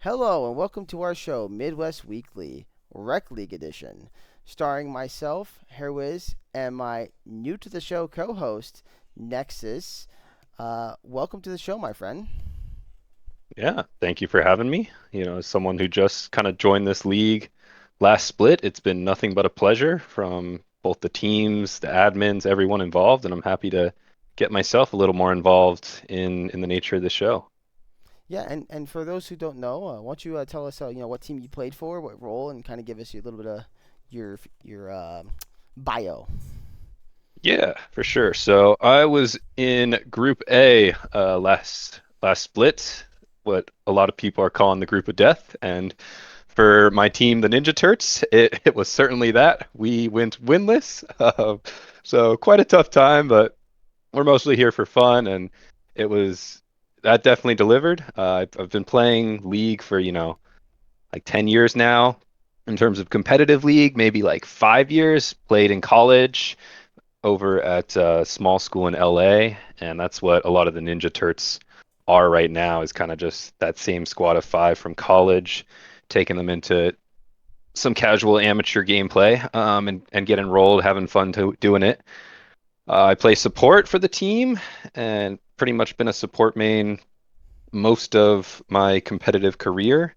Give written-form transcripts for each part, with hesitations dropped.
Hello and welcome to our show, Midwest Weekly, Rec League Edition, starring myself, Hairwiz, and my new to the show co-host, Nexis. Welcome to the show, my friend. Yeah, thank you for having me. As someone who just kind of joined this league last split, it's been nothing but a pleasure from both the teams, the admins, everyone involved, and I'm happy to get myself a little more involved in the nature of the show. Yeah, and for those who don't know, why don't you tell us, what team you played for, what role, and kind of give us a little bit of your bio. Yeah, for sure. So I was in Group A last split, what a lot of people are calling the Group of Death, and for my team, the Ninja Turks, it was certainly that. We went winless, so quite a tough time, but we're mostly here for fun, and it was that definitely delivered. I've been playing League for, like 10 years now. In terms of competitive League, maybe like 5 years. Played in college over at a small school in LA, and that's what a lot of the Ninja Turks are right now, is kind of just that same squad of five from college, taking them into some casual amateur gameplay, and get enrolled, having fun doing it. I play support for the team and pretty much been a support main most of my competitive career.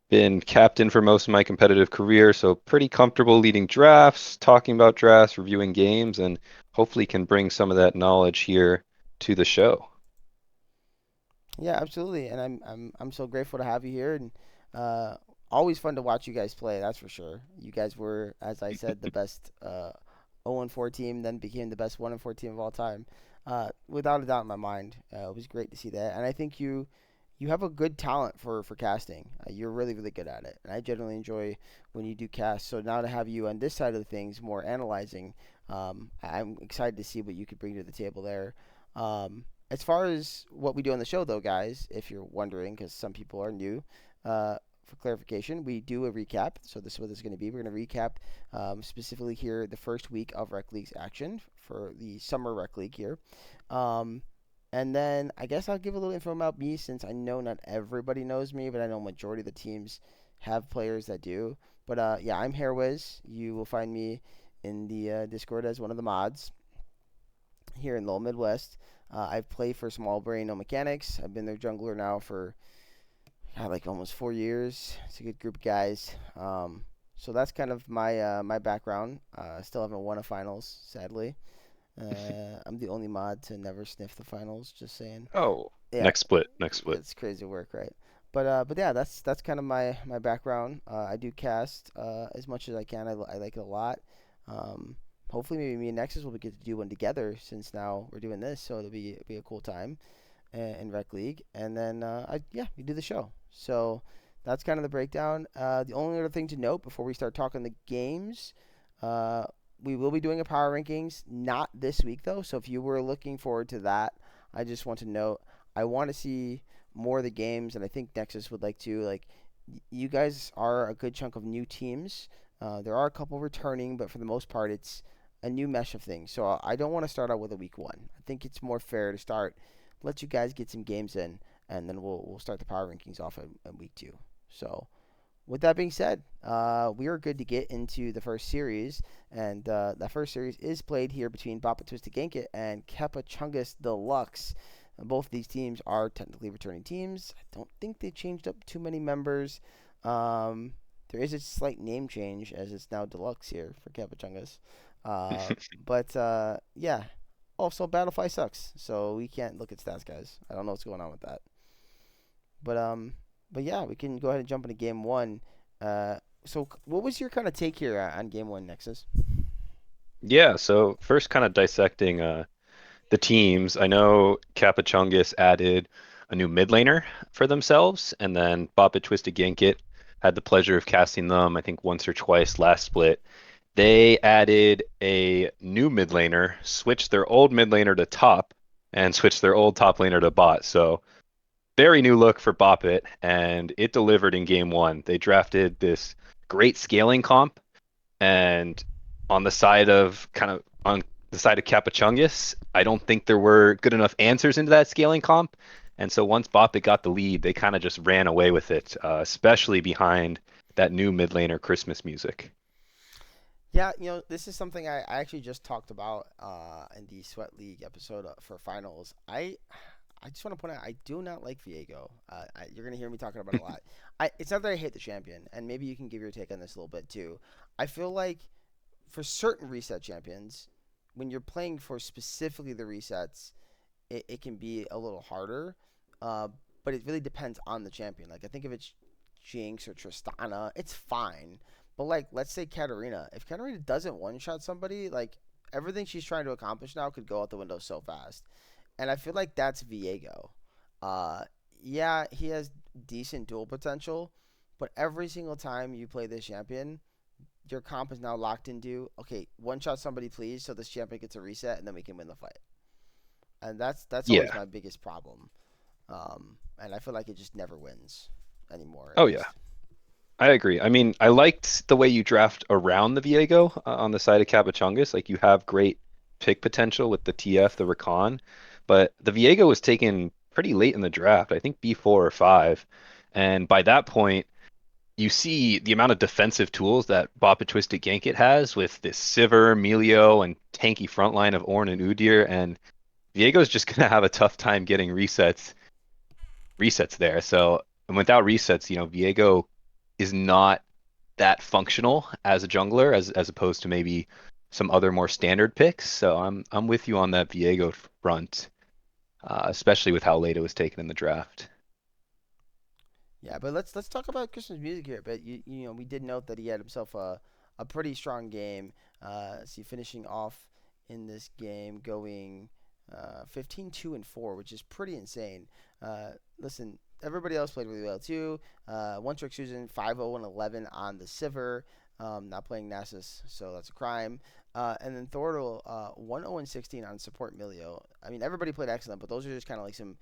Been captain for most of my competitive career, so pretty comfortable leading drafts, talking about drafts, reviewing games, and hopefully can bring some of that knowledge here to the show. Yeah, absolutely, and I'm so grateful to have you here, and uh, always fun to watch you guys play. That's for sure. You guys were, as I said, the best 0-4 team, then became the best 1-4 team of all time, without a doubt in my mind. It was great to see that, and I think you have a good talent for casting. You're really good at it, and I generally enjoy when you do cast. So now to have you on this side of the things, more analyzing, I'm excited to see what you could bring to the table there. As far as what we do on the show, though, guys, if you're wondering, because some people are new, for clarification, we do a recap. So this is what this is going to be. We're going to recap specifically here the first week of Rec League's action for the Summer Rec League here. Um, and then I guess I'll give a little info about me since I know not everybody knows me, but I know majority of the teams have players that do. But yeah, I'm Hairwiz. You will find me in the Discord as one of the mods here in Lowell Midwest. I've played for Small Brain No Mechanics. I've been their jungler now for like almost 4 years. It's a good group of guys. So that's kind of my background. Still haven't won a finals, sadly. I'm the only mod to never sniff the finals. Just saying. Oh, Yeah, next split. it's crazy work, right? But yeah, that's kind of my background. I do cast as much as I can. I like it a lot. Um, Hopefully, maybe me and Nexus will get to do one together since now we're doing this, so it'll be a cool time in Rec League. And then yeah, we do the show. So that's kind of the breakdown. The only other thing to note before we start talking the games, uh, we will be doing a power rankings, not this week though. So if you were looking forward to that, I just want to note I want to see more of the games, and I think Nexus would like to. Like, you guys are a good chunk of new teams. There are a couple returning, but for the most part, it's a new mesh of things. So I don't want to start out with a week one. I think it's more fair to start, let you guys get some games in, and then we'll start the power rankings off in week two. So with that being said, we are good to get into the first series, and that first series is played here between Bapa Twisted Gankit and Keppa Chungus Deluxe. Both of these teams are technically returning teams. I don't think they changed up too many members. Um, there is a slight name change as it's now Deluxe here for Keppa Chungus. But yeah. Also, Battlefy sucks, so we can't look at stats, guys. I don't know what's going on with that. But um, but yeah, we can go ahead and jump into game one. So what was your kind of take here on game one, Nexus? Yeah, so first kind of dissecting the teams. I know Capachungus added a new mid laner for themselves, and then Boppa Twisted Ginkit had the pleasure of casting them, I think, once or twice last split. They added a new mid laner, switched their old mid laner to top, and switched their old top laner to bot. So very new look for Boppet, and it delivered in game one. They drafted this great scaling comp, and on the side of Capachungus, I don't think there were good enough answers into that scaling comp. And so once Bopit got the lead, they kind of just ran away with it, especially behind that new mid laner Christmas music. Yeah, this is something I actually just talked about in the Sweat League episode for finals. I just want to point out I do not like Viego. You're gonna hear me talking about it a lot. It's not that I hate the champion, and maybe you can give your take on this a little bit too. I feel like for certain reset champions, when you're playing for specifically the resets, it can be a little harder. Uh, but it really depends on the champion. Like I think if it's Jinx or Tristana, it's fine. But like let's say Katarina, if Katarina doesn't one shot somebody, like everything she's trying to accomplish now could go out the window so fast. And I feel like that's Viego. Uh, yeah, he has decent dual potential, but every single time you play this champion, your comp is now locked into okay, one shot somebody please, so this champion gets a reset, and then we can win the fight. And that's always Yeah. my biggest problem. And I feel like it just never wins anymore, at Oh yeah. least. I agree. I mean, I liked the way you draft around the Viego on the side of Capachungus. Like you have great pick potential with the TF, the Rakan, but the Viego was taken pretty late in the draft. I think B4 or 5. And by that point, you see the amount of defensive tools that Boppa Twisted Gankit has with this Sivir, Melio, and tanky front line of Ornn and Udyr. And Viego's just gonna have a tough time getting resets there. So and without resets, Viego is not that functional as a jungler as opposed to maybe some other more standard picks. So I'm with you on that Viego front, especially with how late it was taken in the draft. Yeah, but let's talk about Christmas music here. But we did note that he had himself a pretty strong game. See, finishing off in this game, going 15, 2, and 4, which is pretty insane. Listen, everybody else played really well too. One Trick Susan 5-0 and 11 on the Sivir. Not playing Nasus, so that's a crime. And then Thordle 1-0 and 16 on support Milio. I mean, everybody played excellent, but those are just kind of like some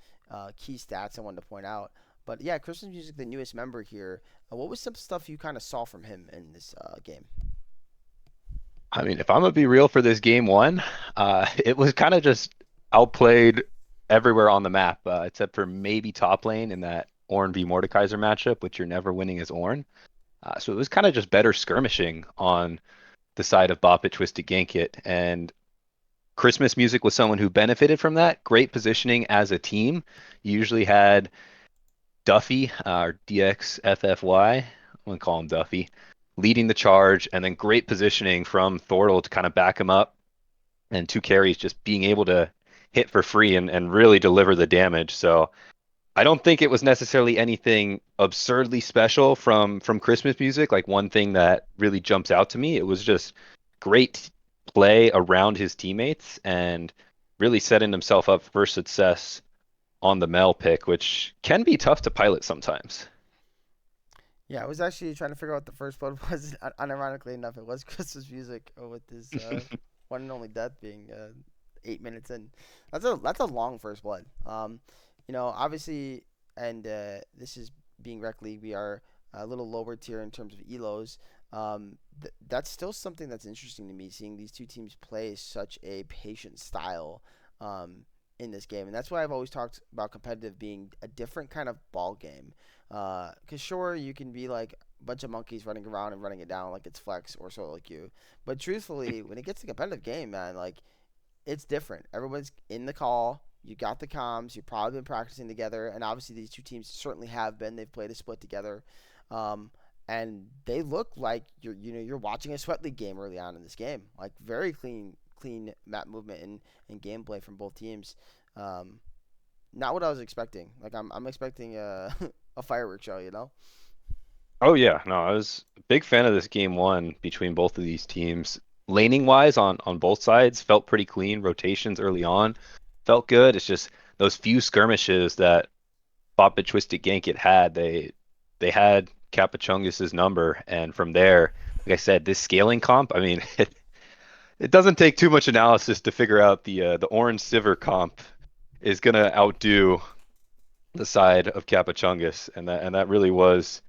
key stats I wanted to point out. But yeah, Christmas Music, the newest member here. What was some stuff you kind of saw from him in this game? I mean, if I'm gonna be real for this game one, it was kind of just outplayed everywhere on the map, except for maybe top lane in that Ornn v Mordekaiser matchup, which you're never winning as Ornn. So it was kind of just better skirmishing on the side of Bop It, Twisted Gank It. And Christmas Music was someone who benefited from that. Great positioning as a team. You usually had Duffy, or DXFFY, I'm going to call him Duffy, leading the charge, and then great positioning from Thordle to kind of back him up, and two carries just being able to hit for free and really deliver the damage. So I don't think it was necessarily anything absurdly special from Christmas Music. Like one thing that really jumps out to me, it was just great play around his teammates and really setting himself up for success on the Mel pick, which can be tough to pilot sometimes. Yeah, I was actually trying to figure out what the first blood was. Unironically enough, it was Christmas Music with his one and only death being 8 minutes in. That's a long first blood. Obviously, and this is being rec league. We are a little lower tier in terms of elos. That's still something that's interesting to me. Seeing these two teams play such a patient style um, in this game, and that's why I've always talked about competitive being a different kind of ball game. Because sure, you can be like a bunch of monkeys running around and running it down like it's flex or solo queue, but truthfully, when it gets to competitive game, man, like it's different. Everyone's in the call. You got the comms. You've probably been practicing together, and obviously these two teams certainly have been. They've played a split together, um, and they look like you're watching a sweat league game early on in this game. Like very clean map movement and gameplay from both teams. Um, Not what I was expecting. Like I'm expecting a a fireworks show. Oh yeah, no, I was a big fan of this game one between both of these teams. Laning wise on both sides felt pretty clean. Rotations early on felt good. It's just those few skirmishes that Bop It Twisted Gank It had. They had Capachungus's number, and from there, like I said, this scaling comp. I mean, it doesn't take too much analysis to figure out the Orange Sivir comp is gonna outdo the side of Capachungus, and that really was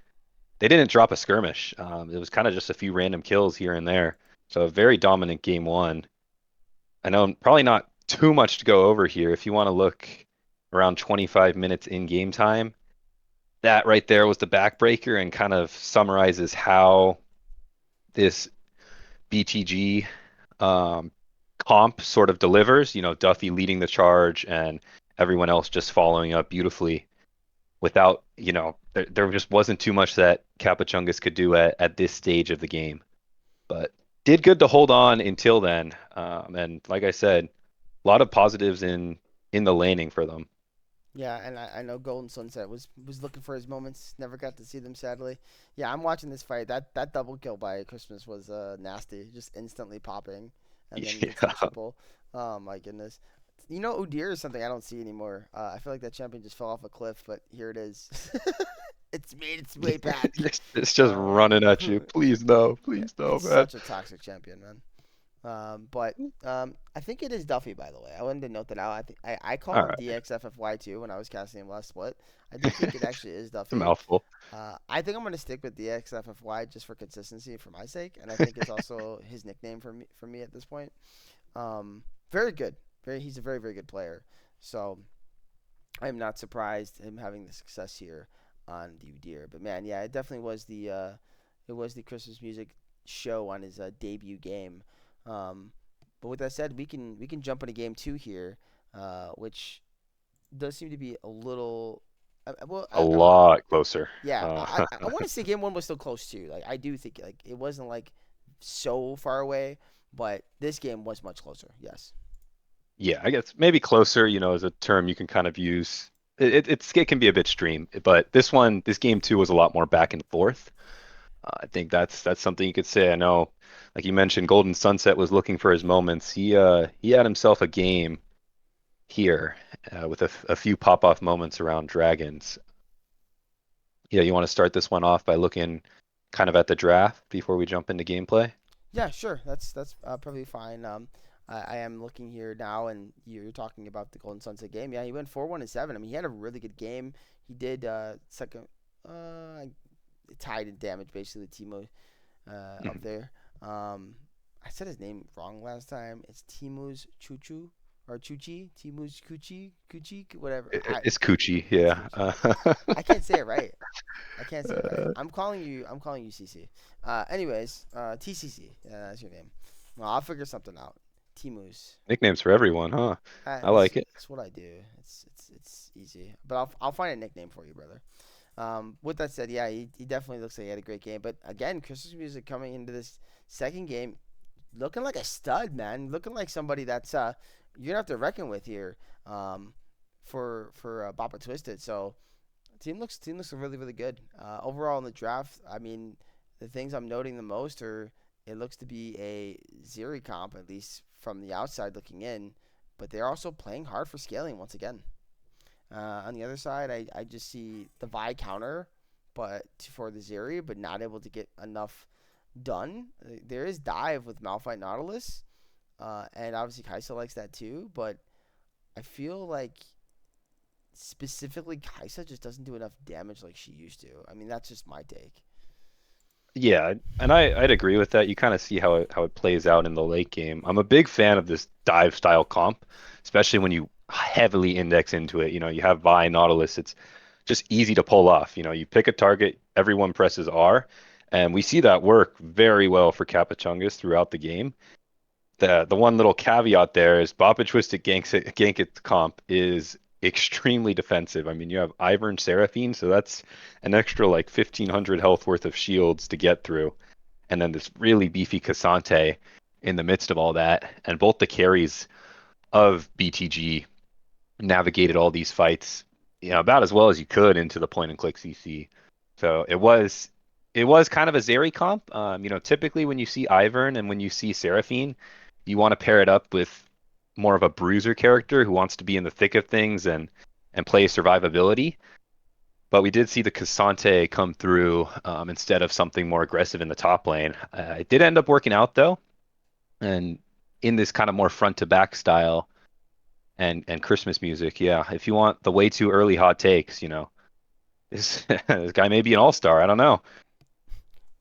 they didn't drop a skirmish. It was kind of just a few random kills here and there. So a very dominant game one. I know probably not too much to go over here. If you want to look around 25 minutes in game time. That right there was the backbreaker and kind of summarizes how this BTG um, comp sort of delivers. Duffy leading the charge and everyone else just following up beautifully without, there just wasn't too much that Capachungus could do at this stage of the game. But did good to hold on until then. And like I said, a lot of positives in the laning for them. Yeah, and I know Golden Sunset was looking for his moments. Never got to see them, sadly. Yeah, I'm watching this fight. That double kill by Christmas was nasty. Just instantly popping, and then gets the Yeah. triple. Oh my goodness. Udyr is something I don't see anymore. I feel like that champion just fell off a cliff, but here it is. It's made its way back. It's just Um, running at you. Please no, please no, it's man. such a toxic champion, man. But I think it is Duffy, by the way. I wanted to note that out. I called All him right. DXFFY2 when I was casting him last split. I do think it actually is It's a Duffy. mouthful. I think I'm gonna stick with DXFFY just for consistency for my sake, and I think it's also his nickname for me at this point. Very good. He's a very very good player. So I'm not surprised him having the success here on the Udyr. But man, yeah, it was the Christmas music show on his debut game. Um, but with that said, we can jump into game two here, which does seem to be a little. Well, A lot closer. yeah, Uh, I want to say game one was still close too. Like I do think like it wasn't like so far away, but this game was much closer. Yes. yeah, I guess maybe closer, is a term you can kind of use. It can be a bit extreme, but this game two was a lot more back and forth. I think that's something you could say. I know, like you mentioned, Golden Sunset was looking for his moments. He had himself a game here with a few pop-off moments around dragons. Yeah, you want to start this one off by looking kind of at the draft before we jump into gameplay? Yeah, sure. That's probably fine. I am looking here now, and you're talking about the Golden Sunset game. Yeah, he went 4-1-7. I mean, he had a really good game. He did second, uh, tied in damage basically. Timo up Mhm. there. Um, I said his name wrong last time. It's Timu's Chuchu or Chuchi. Timu's Kuchi, whatever. It's Coochie, It's yeah. Coochie. I can't say it right. I can't say it right. I'm calling you CC. Anyways, TCC. Yeah, that's your name. Well, I'll figure something out. Timus. Nicknames for everyone, huh? I It's, like it. it's what I do. It's easy. But I'll find a nickname for you, brother. With that said, yeah, he definitely looks like he had a great game. But again, Christmas music coming into this second game, looking like a stud, man. Looking like somebody that's you're gonna have to reckon with here. For Bappa Twisted. So team looks really really good. Overall in the draft, I mean, the things I'm noting the most are it looks to be a Zeri comp at least from the outside looking in, but they're also playing hard for scaling once again. On the other side, I just see the Vi counter, but for the Zeri, but not able to get enough done. There is dive with Malphite Nautilus, and obviously Kaisa likes that too, but I feel like specifically Kaisa just doesn't do enough damage like she used to. I mean, that's just my take. Yeah, and I'd agree with that. You kind of see how it plays out in the late game. I'm a big fan of this dive style comp, especially when you heavily index into it. You have Vi Nautilus. It's just easy to pull off. You pick a target, everyone presses R, and we see that work very well for Capachungus throughout the game. The one little caveat there is Boppa Twisted Gankit comp is extremely defensive. I mean, you have Ivern and Seraphine, so that's an extra like 1500 health worth of shields to get through. And then this really beefy Cassante in the midst of all that. And both the carries of BTG navigated all these fights, about as well as you could into the point and click CC. So it was kind of a Zeri comp. Typically when you see Ivern and when you see Seraphine, you want to pair it up with more of a bruiser character who wants to be in the thick of things and play survivability. But we did see the Cassante come through instead of something more aggressive in the top lane. It did end up working out though, and in this kind of more front to back style and Christmas music, yeah. If you want the way too early hot takes, this guy may be an all-star. I don't know.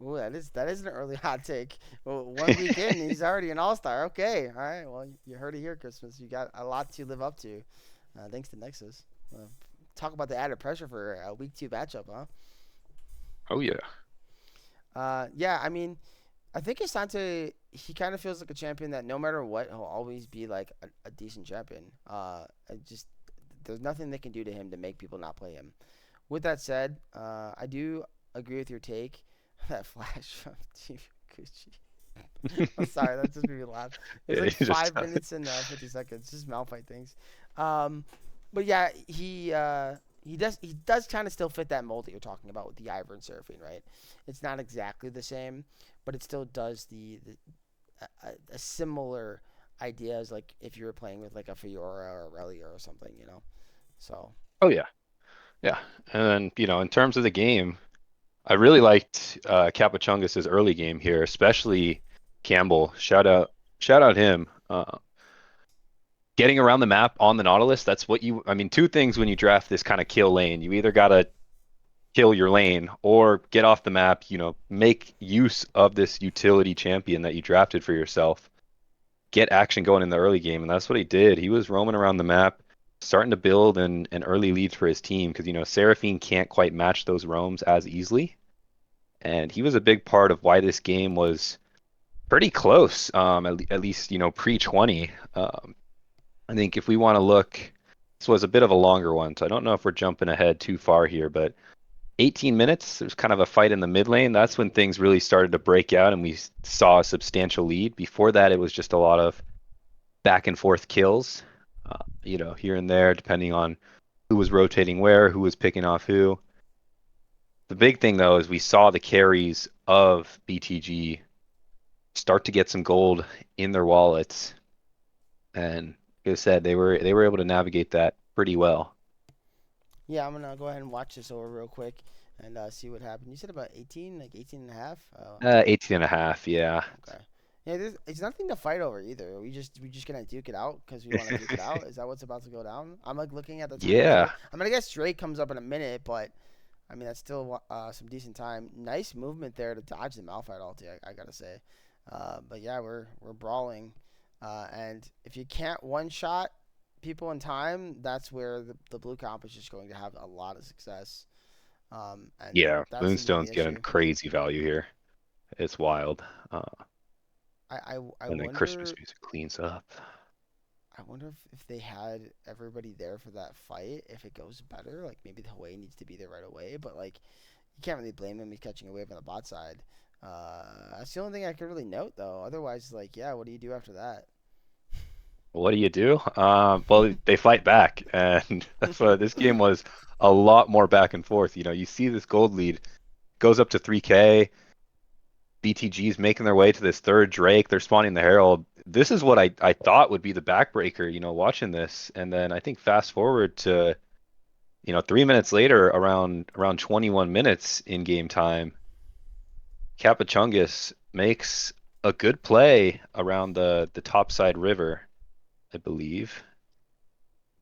Ooh, that is an early hot take. Well, 1 week in, he's already an all star. Okay, all right. Well, you heard it here, Christmas. You got a lot to live up to. Thanks to Nexus. Uh, Talk about the added pressure for a week two matchup, huh? Oh yeah. Yeah, I mean, I think Asante, he kind of feels like a champion that no matter what, he'll always be like a decent champion. I just there's nothing they can do to him to make people not play him. With that said, I do agree with your take. That flash from Team Gucci. I'm sorry, that just made me laugh. It's Yeah, like you just 5 minutes and 50 seconds, just Malphite things. Um, but yeah, he does kind of still fit that mold that you're talking about with the Ivern surfing, right? It's not exactly the same, but it still does a similar idea as like if you were playing with like a Fiora or a Relia or something, you know. So Oh yeah. Yeah. And then, in terms of the game, I really liked Capachungas's early game here, especially Campbell. Shout out him. Getting around the map on the Nautilus, that's what I mean, two things when you draft this kind of kill lane. You either gotta kill your lane or get off the map, make use of this utility champion that you drafted for yourself. Get action going in the early game, and that's what he did. He was roaming around the map, starting to build an early lead for his team because Seraphine can't quite match those roams as easily, and he was a big part of why this game was pretty close. At least pre 20. I think if we want to look, this was a bit of a longer one, so I don't know if we're jumping ahead too far here, but 18 minutes, there's kind of a fight in the mid lane. That's when things really started to break out and we saw a substantial lead. Before that, it was just a lot of back and forth kills, here and there, depending on who was rotating where, who was picking off who. The big thing, though, is we saw the carries of BTG start to get some gold in their wallets, and like I said, they were able to navigate that pretty well. yeah, I'm gonna go ahead and watch this over real quick and see what happened. You said about 18, like 18 and a half? Oh, 18 and a half, yeah. okay. Yeah, it's nothing to fight over either. We just gonna duke it out because we want to duke it out. Is that what's about to go down? I'm like looking at the times Yeah, here. I mean, I guess Drake comes up in a minute, but I mean that's still some decent time. Nice movement there to dodge the Malphite ulti. I gotta say. But yeah, we're brawling, and if you can't one shot people in time, that's where the blue comp is just going to have a lot of success. And yeah. that seems to be Moonstone's the getting issue. crazy value here. It's wild. I And then Christmas wonder music cleans up. I wonder if they had everybody there for that fight, if it goes better. Like maybe the Hwei needs to be there right away, but like you can't really blame him. He's catching a wave on the bot side. That's the only thing I could really note though. Otherwise, like yeah, what do you do after that? What do you do? Well, they fight back, and that's what this game was a lot more back and forth. You see this gold lead goes up to 3K. BTG's making their way to this third Drake. They're spawning the Herald. This is what I thought would be the backbreaker, watching this. And then I think fast forward to, 3 minutes later, around 21 minutes in game time, Capachungus makes a good play around the topside river, I believe.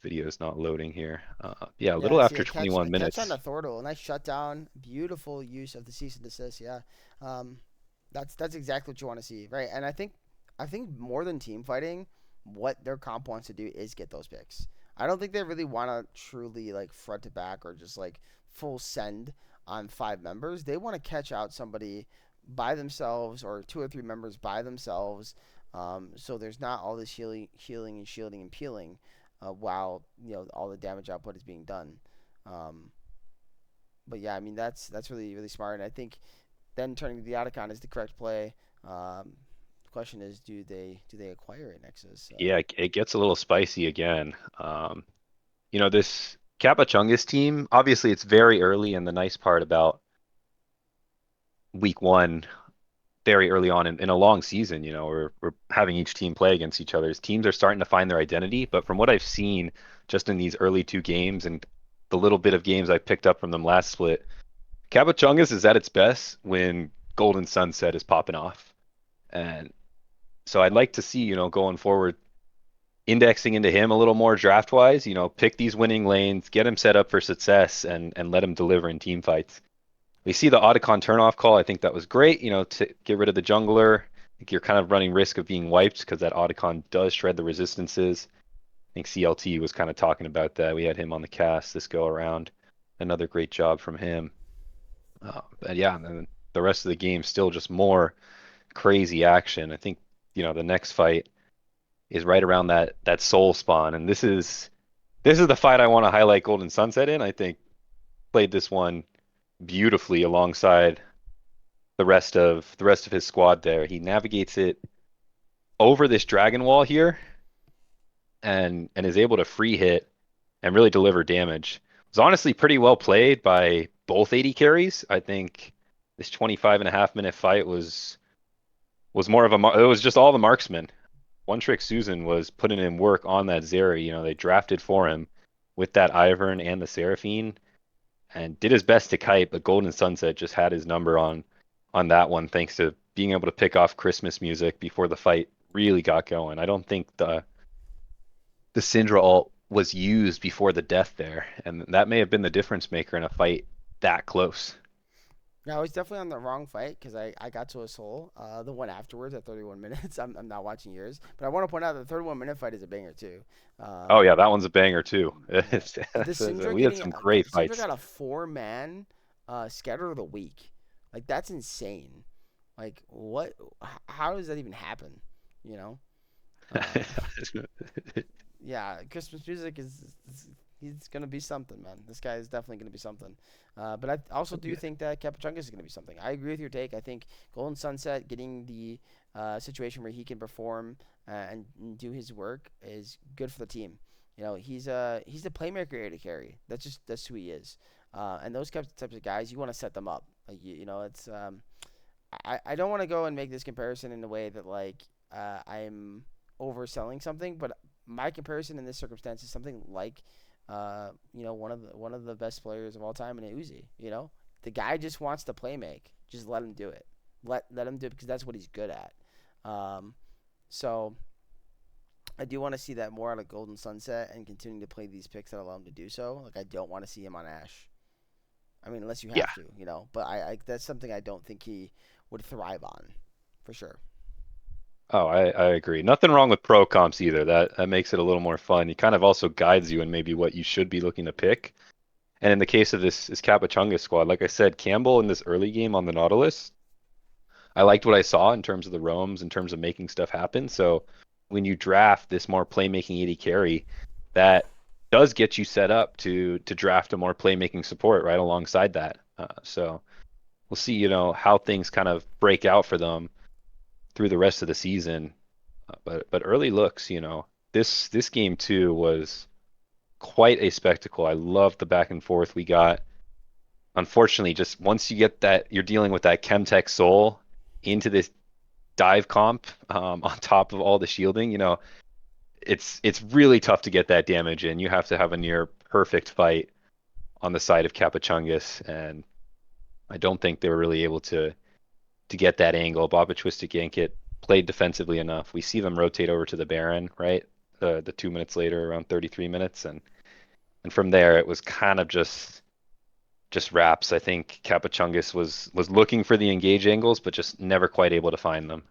Video is not loading here. Yeah, a Yeah, I little see after a21 catch on minutes. the Thordle. Nice shutdown. Beautiful use of the cease and desist. Yeah, um, that's exactly what you want to see, right? And I think more than team fighting, what their comp wants to do is get those picks. I don't think they really want to truly like front to back or just like full send on 5 members. They want to catch out somebody by themselves or two or three members by themselves. So there's not all this healing and shielding and peeling while all the damage output is being done. Um, but yeah, I mean that's really really smart, and I think then turning to the Otacon is the correct play. The question is, do they acquire it, Nexus? Yeah, it gets a little spicy again. This Capachungus team, obviously it's very early, and the nice part about week one, very early on in a long season, we're having each team play against each other's teams are starting to find their identity. But from what I've seen just in these early two games and the little bit of games I picked up from them last split, Capachungus is at its best when Golden Sunset is popping off. And so I'd like to see, going forward, indexing into him a little more draft wise, pick these winning lanes, get him set up for success and let him deliver in team fights. We see the Otacon turnoff call. I think that was great, to get rid of the jungler. I think you're kind of running risk of being wiped because that Otacon does shred the resistances. think CLT was kind of talking about that. We had him on the cast this go around. Another great job from him. But yeah, and then the rest of the game still just more crazy action. I think, the next fight is right around that soul spawn, and this is the fight I want to highlight Golden Sunset in. I think played this one beautifully alongside the rest of his squad there. He navigates it over this dragon wall here and is able to free hit and really deliver damage. It was honestly pretty well played by both AD carries. I think this 25.5 minute fight was more of it was just all the marksmen. One Trick Susan was putting in work on that Zeri. They drafted for him with that Ivern and the Seraphine and did his best to kite, but Golden Sunset just had his number on that one thanks to being able to pick off Christmas music before the fight really got going. I don't think the Syndra ult was used before the death there, and that may have been the difference maker in a fight that close. No, I was definitely on the wrong fight because I got to a soul. The one afterwards at 31 minutes. I'm not watching yours, but I want to point out the 31-minute fight is a banger too. Oh Um, yeah, that one's a banger too. yeah, the Syndra We had getting some great Syndra fights. got a 4-man scatter of the week. Like that's insane. Like what? How does that even happen? You know? Um, yeah, Christmas music is he's gonna be something, man. This guy is definitely gonna be something. But I also do think that Capuchungus is gonna be something. I agree with your take. I think Golden Sunset getting the situation where he can perform and do his work is good for the team. He's the playmaker to carry. That's who he is. And those types of guys, you want to set them up. Like it's I don't want to go and make this comparison in a way that like I'm overselling something, but my comparison in this circumstance is something like, one of the best players of all time in Uzi. The guy just wants to play make. Just let him do it. Let him do it because that's what he's good at. Um, so I do want to see that more out of Golden Sunset and continue to play these picks that allow him to do so. Like I don't want to see him on Ash. I mean, unless you Yeah. have to. But I that's something I don't think he would thrive on, for sure. Oh, I agree. Nothing wrong with pro comps either. That makes it a little more fun. He kind of also guides you in maybe what you should be looking to pick. And in the case of this Capachunga squad, like I said, Campbell in this early game on the Nautilus, I liked what I saw in terms of the roams, in terms of making stuff happen. So when you draft this more playmaking AD carry, that does get you set up to draft a more playmaking support right alongside that. So we'll see, how things kind of break out for them through the rest of the season. But early looks, this game too was quite a spectacle. I loved the back and forth we got. Unfortunately, just once you get that, you're dealing with that Chemtech Soul into this dive comp on top of all the shielding. It's really tough to get that damage in. You have to have a near perfect fight on the side of Capachungus, and I don't think they were really able to get that angle. Baba Twisted Yank it played defensively enough. We see them rotate over to the Baron, right? The 2 minutes later, around 33 minutes, and from there it was kind of just wraps. I think Capachungus was looking for the engage angles, but just never quite able to find them.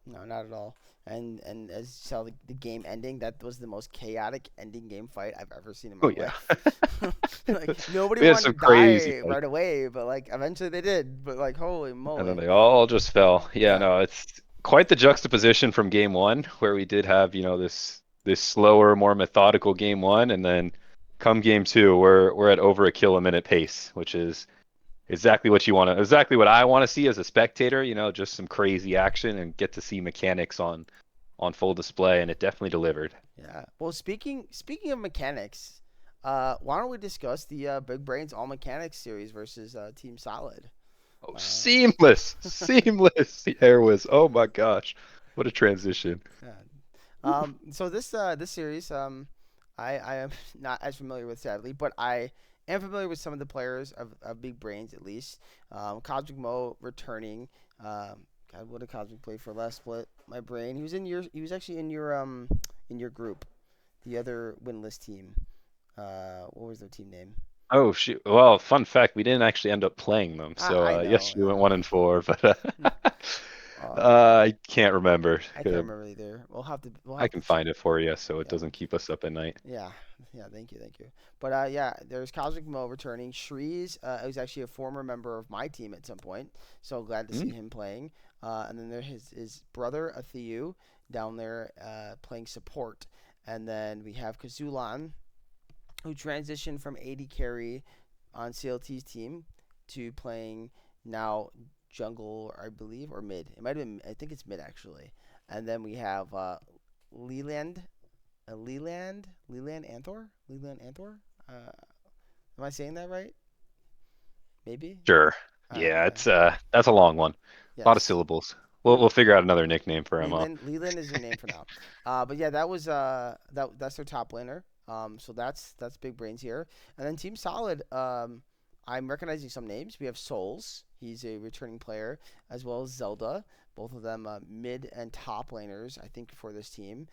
No, not at all. And as you saw the game ending, that was the most chaotic ending game fight I've ever seen in my Oh yeah, life. Like nobody we had wanted some to crazy die fights, right away, but like eventually they did. But like holy and then moly. they all just fell. Yeah, Yeah. no, it's quite the juxtaposition from game one, where we did have this slower, more methodical game one, and then come game two, we're at over a kill a minute pace, which is exactly what I want to see as a spectator. Just some crazy action and get to see mechanics on full display, and it definitely delivered. Yeah. Well, speaking of mechanics, why don't we discuss the Big Brains All Mechanics series versus Team Solid? Oh, Uh, seamless, seamless. The air was. Oh my gosh, what a transition. yeah. So this series, I am not as familiar with sadly, but I am familiar with some of the players of Big Brains at least. Cosmic Mo returning. God, what did Cosmic play for last split? My brain. He was actually in your group, the other winless team. What was their team name? Oh shoot. Well, fun fact, we didn't actually end up playing them. So I know, yes, I you went know. 1-4, but I can't remember. I can't remember either. We'll I have can to check. find it for you so it Yeah. doesn't keep us up at night. Yeah, yeah, thank you, thank you. But yeah, there's Cosmic Mo returning. Shreeze was actually a former member of my team at some point, so glad to see Mm, him playing. And then there's his brother Athiu down there playing support. And then we have Kazulan, who transitioned from AD carry on CLT's team to playing now jungle, I believe, or mid. It might have been, I think it's mid actually. And then we have Leland Leland Anthor. Am I saying that right? Maybe. sure. Yeah, Yeah. it's that's a long one. A lot of Yes. syllables. We'll figure out another nickname for him. Leland is your name for now. But yeah, that was that's their top laner. So that's big brains here. And then Team Solid. I'm recognizing some names. We have Souls. He's a returning player, as well as Zelda. Both of them mid and top laners, I think, for this team.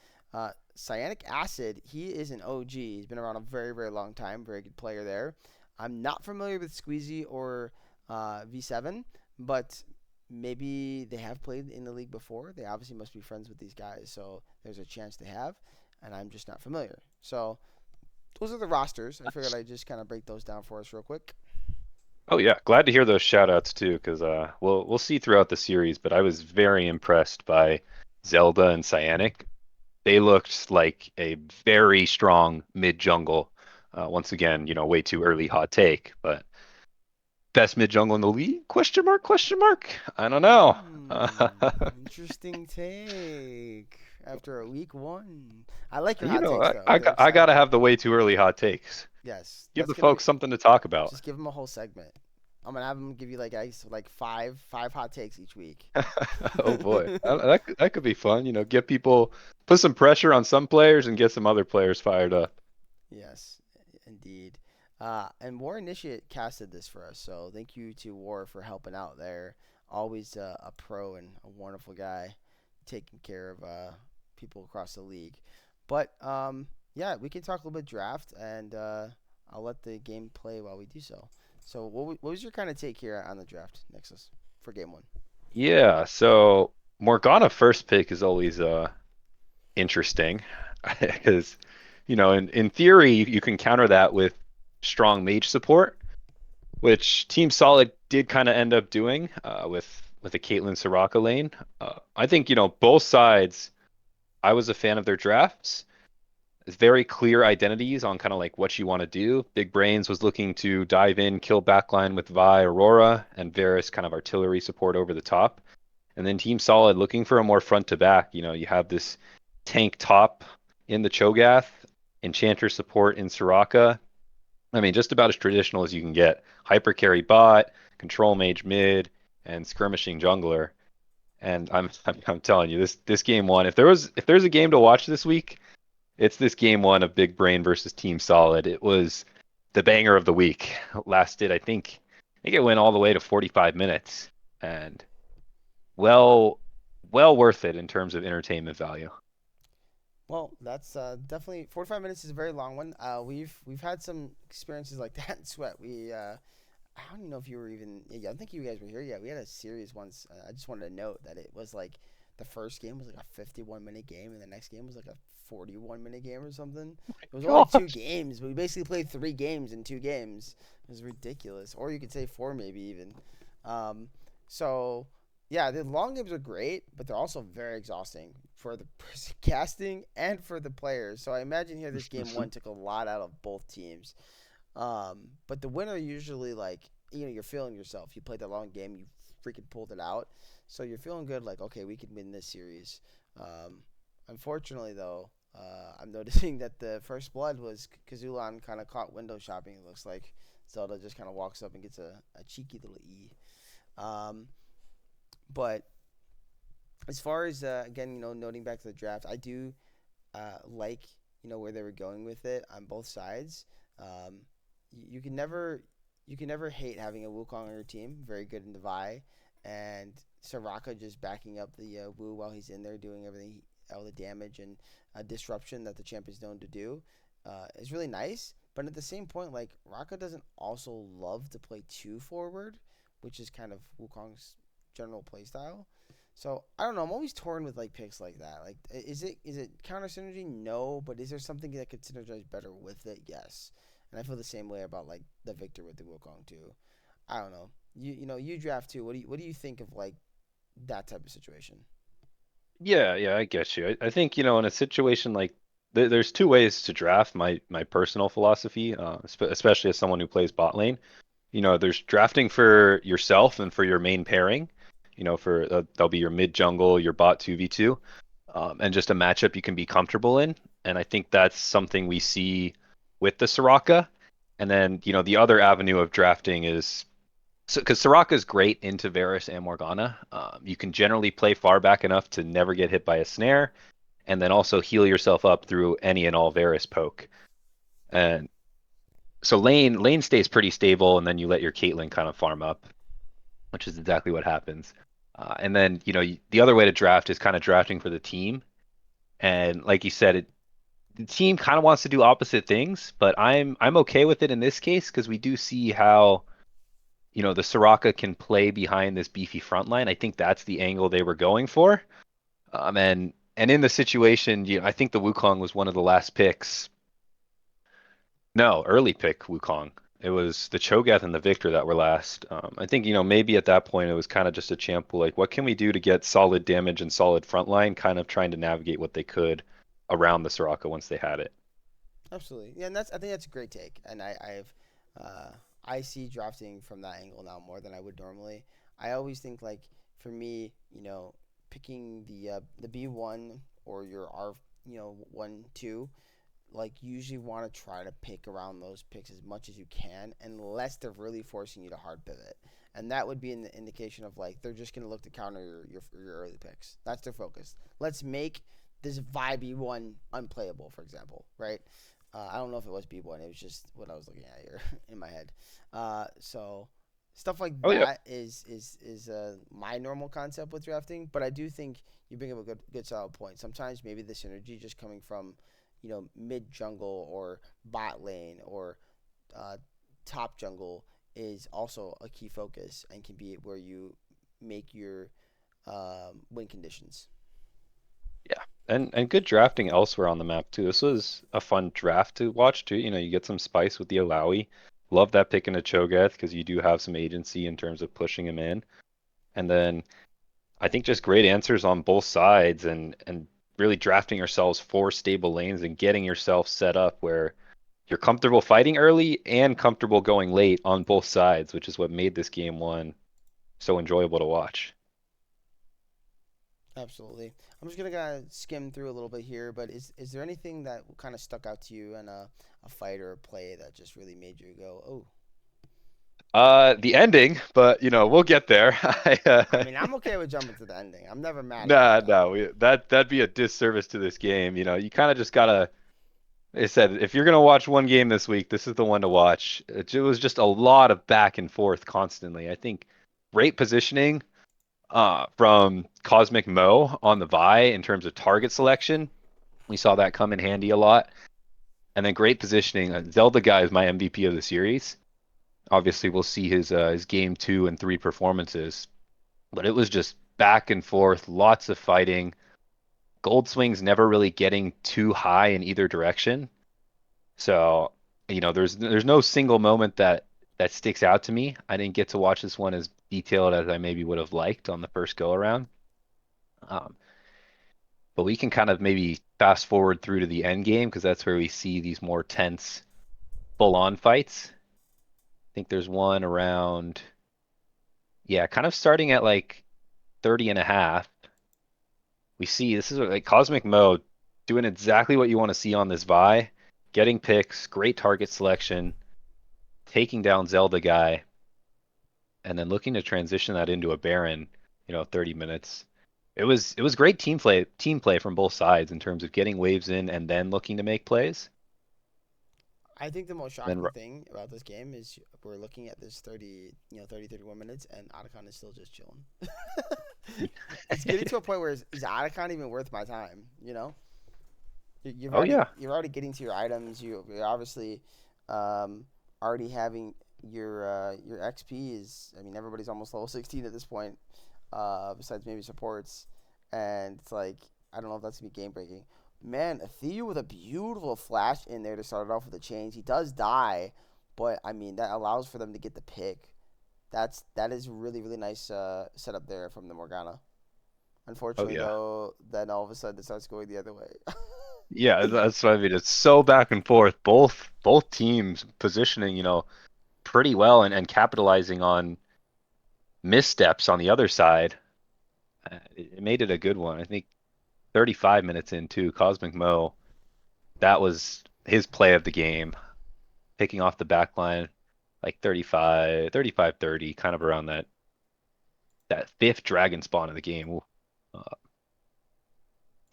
Cyanic Acid. He is an OG. He's been around a very very long time. Very good player there. I'm not familiar with Squeezy or V7, but maybe they have played in the league before. They obviously must be friends with these guys, so there's a chance they have, and I'm just not familiar. So those are the rosters. I figured I'd just kind of break those down for us real quick. Oh yeah, glad to hear those shout outs too, because we'll see throughout the series, but I was very impressed by Zelda and Cyanic. They looked like a very strong mid jungle. Once again, way too early hot take, but best mid jungle in the league? Question mark, question mark. I don't know. Interesting take after a week one. I like your You hot know, takes though. They're I gotta exciting. have the way too early hot takes. Yes, Give that's the gonna be. folks something to talk about. Just give them a whole segment. I'm gonna have them give you like five hot takes each week. Oh boy, that could be fun. Get people, put some pressure on some players and get some other players fired up. Yes, indeed. And War Initiate casted this for us, so thank you to War for helping out there. Always a pro and a wonderful guy, taking care of people across the league. But yeah, we can talk a little bit draft, and I'll let the game play while we do so. So, what was your kind of take here on the draft, Nexus, for game one? Yeah, so Morgana first pick is always interesting because in theory you can counter that with strong mage support, which Team Solid did kind of end up doing with the Caitlyn Soraka lane. I think both sides. I was a fan of their drafts. It's very clear identities on kind of like what you want to do. Big Brains was looking to dive in, kill backline with Vi, Aurora, and Varus kind of artillery support over the top. And then Team Solid looking for a more front to back. You have this tank top in the Cho'Gath, Enchanter support in Soraka. I mean, just about as traditional as you can get. Hyper carry bot, control mage mid, and skirmishing jungler. And I'm telling you, this game one. If there's a game to watch this week, it's this game one of Big Brain versus Team Solid. It was the banger of the week. Lasted, I think it went all the way to 45 minutes, and well, well worth it in terms of entertainment value. Well, that's definitely 45 minutes is a very long one. We've had some experiences like that in Sweat. I don't even know if you were even. Yeah, I don't think you guys were here yet. We had a series once. I just wanted to note that it was like the first game was like a 51-minute game, and the next game was like a 41-minute game or something. It was only two Gosh. games, but we basically played three games in 2 games. It was ridiculous. Or you could say four, maybe even. Um, so yeah, the long games are great, but they're also very exhausting for the casting and for the players. So I imagine here this game one took a lot out of both teams. But the winner usually like you're feeling yourself. You played that long game, you freaking pulled it out, so you're feeling good. Like okay, we can win this series. Um, Unfortunately though, I'm noticing that the first blood was Kazulan kind of caught window shopping. It looks like Zelda just kind of walks up and gets a cheeky little E. Um, but as far as again, noting back to the draft, I do like where they were going with it on both sides. Um, you can never hate having a Wukong on your team. Very good in the Vi, and Soraka just backing up the Wu while he's in there doing everything, all the damage and disruption that the champ is known to do, is really nice. But at the same point, like Raka doesn't also love to play too forward, which is kind of Wukong's general playstyle. So I don't know. I'm always torn with like picks like that. Like, is it counter synergy? No, but is there something that could synergize better with it? Yes. And I feel the same way about like the Victor with the Wukong too. I don't know. You draft too. What do you think of like that type of situation? Yeah, yeah, I get you. I think, in a situation like there's two ways to draft, my personal philosophy, especially as someone who plays bot lane. There's drafting for yourself and for your main pairing. For That'll be your mid jungle, your bot 2v2, and just a matchup you can be comfortable in. And I think that's something we see with the Soraka. And then, the other avenue of drafting is so because Soraka is great into Varus and Morgana. You can generally play far back enough to never get hit by a snare, and then also heal yourself up through any and all Varus poke. And so lane stays pretty stable, and then you let your Caitlyn kind of farm up, which is exactly what happens. And then the other way to draft is kind of drafting for the team. And like you said, the team kind of wants to do opposite things, but I'm okay with it in this case because we do see how the Soraka can play behind this beefy front line. I think that's the angle they were going for. And in the situation, I think the Wukong was one of the last picks. No, early pick Wukong. It was the Cho'Gath and the Victor that were last. I think, maybe at that point it was kind of just a champ pool, like what can we do to get solid damage and solid front line, kind of trying to navigate what they could around the Soraka once they had it. Absolutely. Yeah, and I think that's a great take. And I see drafting from that angle now more than I would normally. I always think like for me, picking the B1 or your R, 1 2, like usually want to try to pick around those picks as much as you can, unless they're really forcing you to hard pivot. And that would be an indication of like they're just gonna look to counter your early picks. That's their focus. Let's make this vibey one unplayable, for example, right? I don't know if it was B1. It was just what I was looking at here in my head. So stuff like Oh yeah. that is my normal concept with drafting. But I do think you bring up a good solid point. Sometimes maybe the synergy just coming from mid jungle or bot lane or uh, top jungle is also a key focus and can be where you make your win conditions. Yeah. And good drafting elsewhere on the map too. This was a fun draft to watch too. You get some spice with the Alawi. Love that pick into Cho'Gath because you do have some agency in terms of pushing him in. And then I think just great answers on both sides and really drafting yourselves for stable lanes and getting yourself set up where you're comfortable fighting early and comfortable going late on both sides, which is what made this game one so enjoyable to watch. Absolutely. I'm just gonna kind of skim through a little bit here, but is there anything that kind of stuck out to you in a fight or a play that just really made you go, oh? The ending, but we'll get there. I mean, I'm okay with jumping to the ending. I'm never mad about Nah, that. no, that'd be a disservice to this game. You kind of just gotta. Like I said, if you're gonna watch one game this week, this is the one to watch. It was just a lot of back and forth constantly. I think great positioning from Cosmic Mo on the Vi in terms of target selection. We saw that come in handy a lot. And then great positioning. Zelda guy is my MVP of the series. Obviously, we'll see his game 2 and 3 performances, but it was just back and forth, lots of fighting. Gold swings never really getting too high in either direction. So, there's no single moment that sticks out to me. I didn't get to watch this one as detailed as I maybe would have liked on the first go around. Um, but we can kind of maybe fast forward through to the end game because that's where we see these more tense, full-on fights. I think there's one around, yeah, kind of starting at like 30 and a half. We see this is like Cosmic Mode doing exactly what you want to see on this Vi, getting picks, great target selection, taking down Zelda guy, and then looking to transition that into a Baron, 30 minutes. It was great team play from both sides in terms of getting waves in and then looking to make plays. I think the most Then shocking thing about this game is we're looking at this 31 minutes, and Otacon is still just chilling. It's getting to a point where is Otacon even worth my time? You've oh already yeah. you're already getting to your items. You're obviously um, already having your XP is. I mean, everybody's almost level 16 at this point. besides maybe supports. And it's like, I don't know if that's gonna be game breaking. Man, Theo with a beautiful flash in there to start it off with the chains. He does die, but I mean that allows for them to get the pick. That is really really nice setup there from the Morgana. Oh Unfortunately yeah. though, then all of a sudden it starts going the other way. Yeah, that's what I mean. It's so back and forth. Both teams positioning, pretty well and capitalizing on missteps on the other side. It made it a good one. I think 35 minutes in too, Cosmic Mo, that was his play of the game, picking off the back line like 35, 30, kind of around that fifth dragon spawn of the game. Uh,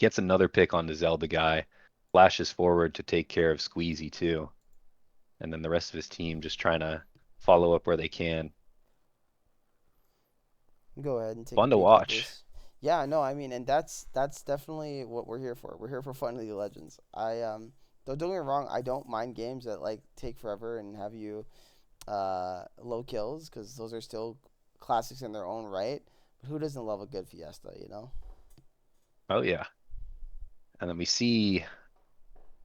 Gets another pick on the Zelda guy, flashes forward to take care of Squeezy too, and then the rest of his team just trying to follow up where they can. Go ahead and take a Fun to peek at watch. this. Yeah, no, I mean, and that's definitely what we're here for. We're here for Fun League of Legends. Though don't get me wrong, I don't mind games that like take forever and have you low kills because those are still classics in their own right. But who doesn't love a good Fiesta, you know? Oh yeah. And then we see, I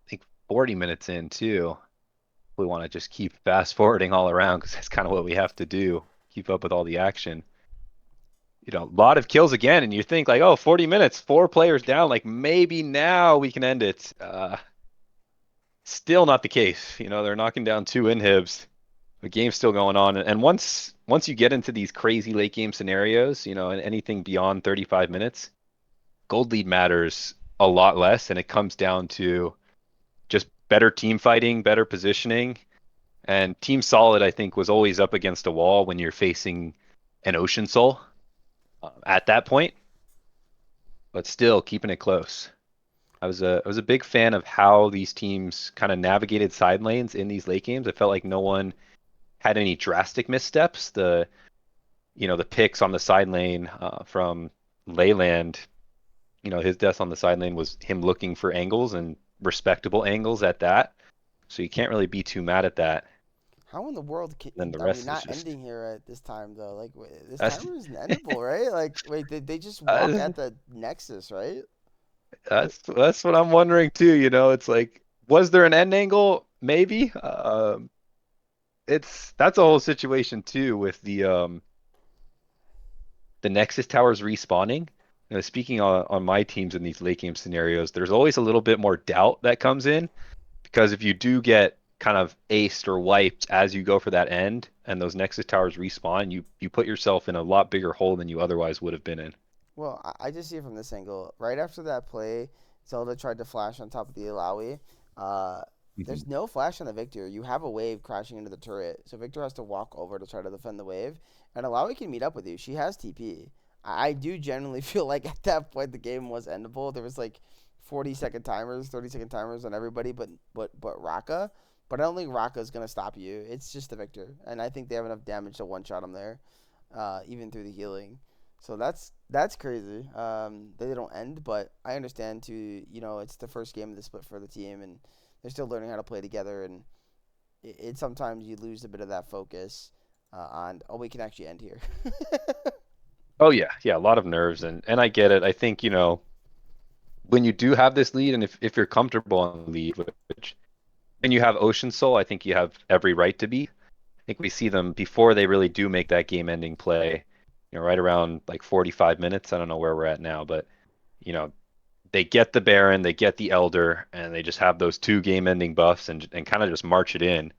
think 40 minutes in too. We want to just keep fast forwarding all around because that's kind of what we have to do. Keep up with all the action. A lot of kills again, and you think like, oh, 40 minutes, four players down, like maybe now we can end it. Still not the case. They're knocking down two inhibs. The game's still going on, and once you get into these crazy late game scenarios, and anything beyond 35 minutes, gold lead matters a lot less, and it comes down to just better team fighting, better positioning, and Team Solid, I think, was always up against a wall when you're facing an Ocean Soul at that point, but still keeping it close. I was a big fan of how these teams kind of navigated side lanes in these late games. I felt like no one had any drastic missteps. The picks on the side lane from Leyland, his death on the side lane was him looking for angles and respectable angles at that. So you can't really be too mad at that. How in the world can, Then the are we rest is not just ending here at this time though? Like this that's timer isn't endable, right? Like wait, they just walk uh, at the Nexus, right? that's what I'm wondering too. It's like, was there an end angle? Maybe. That's a whole situation too with the Nexus towers respawning. Speaking on my teams in these late game scenarios, there's always a little bit more doubt that comes in because if you do get kind of aced or wiped as you go for that end and those Nexus towers respawn, you put yourself in a lot bigger hole than you otherwise would have been in. Well, I just see it from this angle. Right after that play, Zelda tried to flash on top of the Ilaoi. Uh, Mhm. there's no flash on the Victor. You have a wave crashing into the turret, so Victor has to walk over to try to defend the wave. And Ilaoi can meet up with you. She has TP. I do generally feel like at that point the game was endable. There was like 40-second timers, 30-second timers on everybody, but Raka. But I don't think Raka is gonna stop you. It's just the Victor, and I think they have enough damage to one shot him there, even through the healing. So that's crazy. They don't end, but I understand too. It's the first game of the split for the team, and they're still learning how to play together. And it sometimes you lose a bit of that focus on we can actually end here. Oh yeah, yeah, a lot of nerves and I get it. I think, when you do have this lead and if you're comfortable on the lead, which when you have Ocean Soul, I think you have every right to be. I think we see them before they really do make that game-ending play, right around like 45 minutes. I don't know where we're at now, but you know, they get the Baron, they get the Elder, and they just have those two game-ending buffs and kind of just march it in.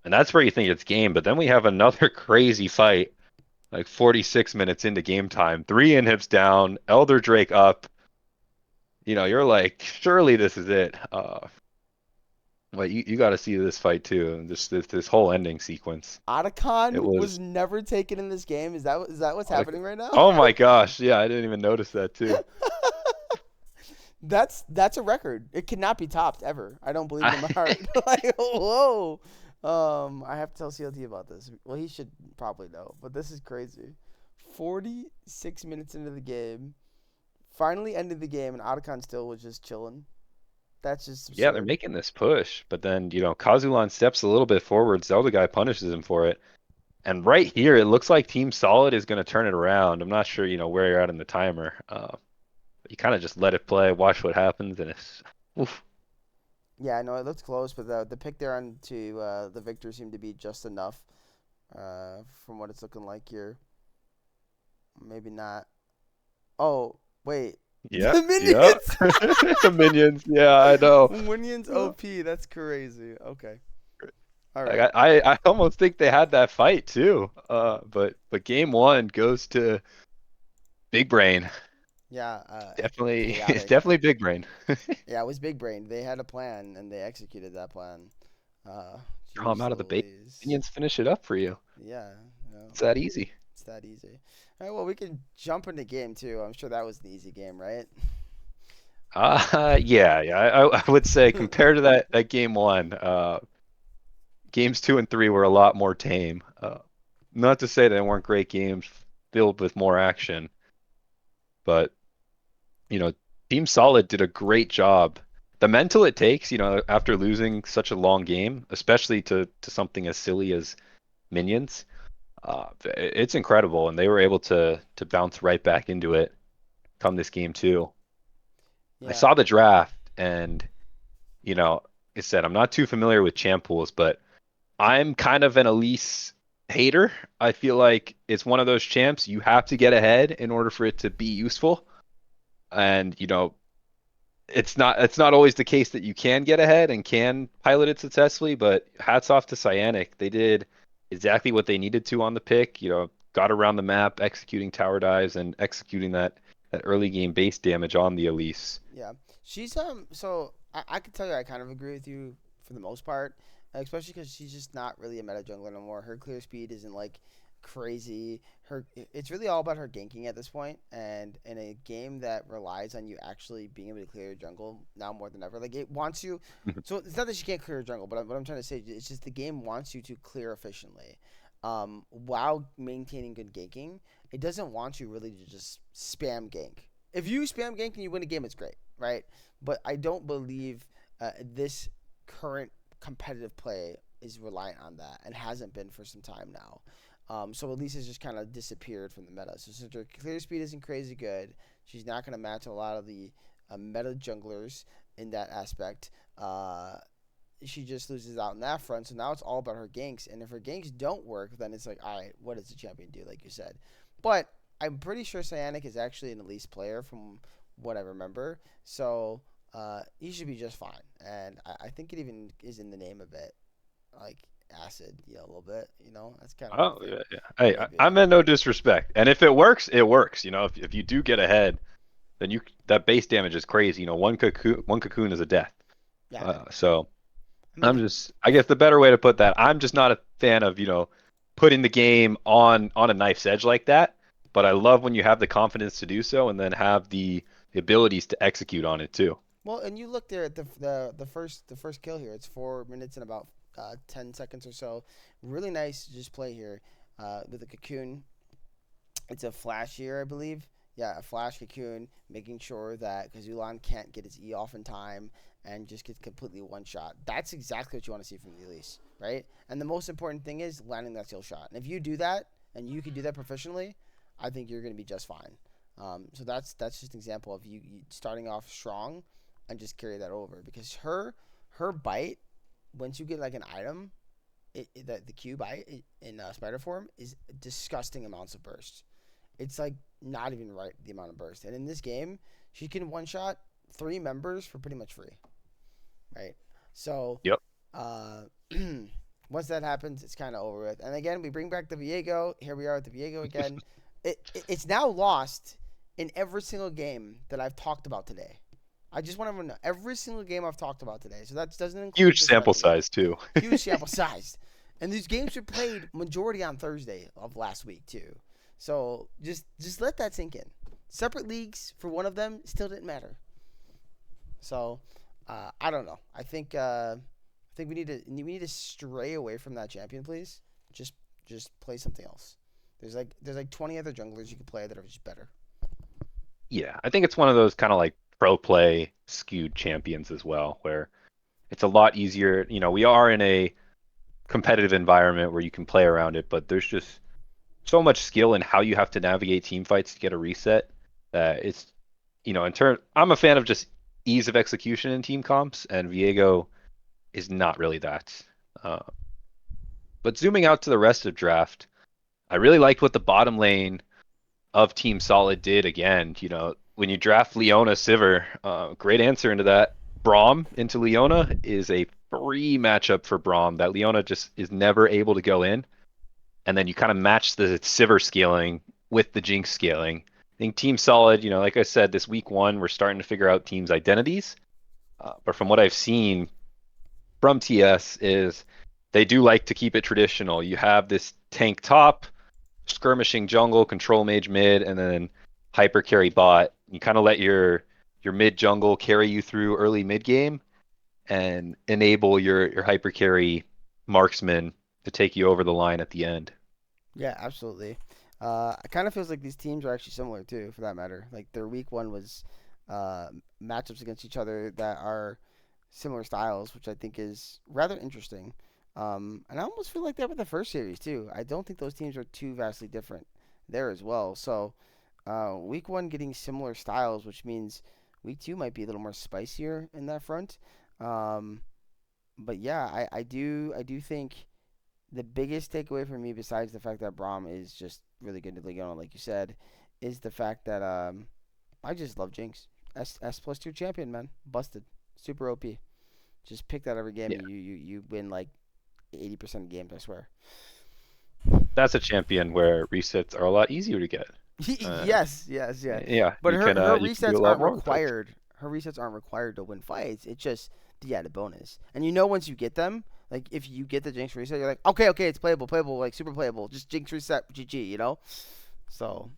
And that's where you think it's game. But then we have another crazy fight, like 46 minutes into game time, three inhibs down, Elder Drake up. You're like, surely this is it. But you got to see this fight too, this whole ending sequence. It Otacon was was never taken in this game. Is that what's like, happening right now? oh my gosh, yeah, I didn't even notice that too. That's a record. It cannot be topped ever. I don't believe it in my I, heart. Like whoa. I have to tell CLT about this. Well, he should probably know, but this is crazy. 46 minutes into the game, finally ended the game, and Otacon still was just chilling. That's just yeah, they're absurd. making this push, but then Kazulan steps a little bit forward. Zelda guy punishes him for it. And right here, it looks like Team Solid is going to turn it around. I'm not sure, where you're at in the timer. You kind of just let it play, watch what happens, and it's oof. Yeah, I know it looked close, but the pick there on to the victor seemed to be just enough from what it's looking like here. Maybe not. Oh, wait. Yeah, The yeah. minions! The minions. Yeah, I know. Minions OP. That's crazy. Okay. All right. I almost think they had that fight too. But game one goes to Big Brain. Yeah, Definitely, it's chaotic. definitely Big Brain. Yeah, it was big brain. They had a plan and they executed that plan. Uh, Draw them Jeez out of the base. Louise. Minions finish it up for you. Yeah, no, It's that easy. it's that easy. All right, well, we can jump into game two. I'm sure that was an easy game, right? Yeah. I would say compared to that game one, games two and three were a lot more tame. Not to say they weren't great games filled with more action, but you know, Team Solid did a great job. The mental it takes, after losing such a long game, especially to something as silly as Minions, it's incredible, and they were able to bounce right back into it come this game too. I Yeah, saw the draft, and you know, like I said, I'm not too familiar with champ pools, but I'm kind of an Elise hater. I feel like it's one of those champs you have to get ahead in order for it to be useful. And it's not always the case that you can get ahead and can pilot it successfully, but hats off to Cyanic. They did exactly what they needed to on the pick, got around the map, executing tower dives and executing that early game base damage on the Elise. yeah. She's So I could tell you, I kind of agree with you for the most part, especially because she's just not really a meta jungler no more. Her clear speed isn't like crazy. It's really all about her ganking at this point, and in a game that relies on you actually being able to clear your jungle now more than ever, like it wants you. So it's not that she can't clear her jungle, but what I'm trying to say is just the game wants you to clear efficiently, while maintaining good ganking. It doesn't want you really to just spam gank. If you spam gank and you win a game, it's great, right? But I don't believe this current competitive play is reliant on that and hasn't been for some time now. So Elisa's just kind of disappeared from the meta. So since her clear speed isn't crazy good, she's not going to match a lot of the meta junglers in that aspect. She just loses out in that front. So now it's all about her ganks. And if her ganks don't work, then it's like, all right, what does the champion do? Like you said. But I'm pretty sure Cyanic is actually an Elise player from what I remember. So he should be just fine. And I think it even is in the name of it, like acid, a little bit. That's kind of what I Oh think. yeah, yeah. Hey, I Maybe. meant no disrespect. And if it works, it works. If you do get ahead, then you that base damage is crazy. One cocoon is a death. Yeah. So I mean, I guess the better way to put that, I'm just not a fan of, putting the game on a knife's edge like that. But I love when you have the confidence to do so and then have the abilities to execute on it too. well, and you look there at the first kill here. It's 4 minutes and about 10 seconds or so. Really nice just play here with the cocoon. It's a flash here, I believe. Yeah, a flash cocoon, making sure that Kazulan can't get his E off in time and just gets completely one shot. That's exactly what you want to see from the Elise, right? And the most important thing is landing that skill shot. And if you do that, and you can do that proficiently, I think you're going to be just fine. So that's just an example of you starting off strong and just carry that over because her bite once you get like an item, the Q bite in spider form is disgusting amounts of burst. It's like not even right the amount of burst. And in this game, she can one shot 3 members for pretty much free, right? So Yep. uh, once that happens, it's kind of over with. And again, we bring back the Viego. Here we are at the Viego again. It's now lost in every single game that I've talked about today. I just want everyone to know every single game I've talked about today. So that doesn't include Huge this red sample league. size too. Huge sample size. And these games were played majority on Thursday of last week too. So just let that sink in. Separate leagues for one of them still didn't matter. So I don't know. I think we need to stray away from that champion, please. Just play something else. There's like 20 other junglers you can play that are just better. Yeah, I think it's one of those kind of like pro play skewed champions as well, where it's a lot easier. We are in a competitive environment where you can play around it, but there's just so much skill in how you have to navigate team fights to get a reset that it's, in turn, I'm a fan of just ease of execution in team comps, and Viego is not really that. Uh, but zooming out to the rest of draft, I really liked what the bottom lane of Team Solid did again. When you draft Leona Sivir, great answer into that. Braum into Leona is a free matchup for Braum that Leona just is never able to go in. And then you kind of match the Sivir scaling with the Jinx scaling. I think Team Solid, like I said, this week one, we're starting to figure out teams' identities. But from what I've seen from TS is they do like to keep it traditional. You have this tank top, skirmishing jungle, control mage mid, and then hyper carry bot. You kind of let your mid jungle carry you through early mid game and enable your hyper carry marksman to take you over the line at the end. Yeah, absolutely. It kind of feels like these teams are actually similar too, for that matter. Like their week one was uh, matchups against each other that are similar styles, which I think is rather interesting. And I almost feel like that with the first series too. I don't think those teams are too vastly different there as well. So week one getting similar styles, which means week two might be a little more spicier in that front. Um, but yeah, I do think the biggest takeaway for me, besides the fact that Braum is just really good at Leona, like you said, is the fact that I just love Jinx. S plus two champion, man, busted, super OP. Just pick that every game, Yeah, and you win like 80% of games. I swear. that's a champion where resets are a lot easier to get. Uh, Yes, yes, yeah. yeah, But her you can do resets a lot aren't more with those. required. Her resets aren't required to win fights. It's just the added bonus. And you know once you get them, like if you get the Jinx reset, you're like, okay, okay, it's playable, playable, like super playable. Just Jinx reset, GG, you know. So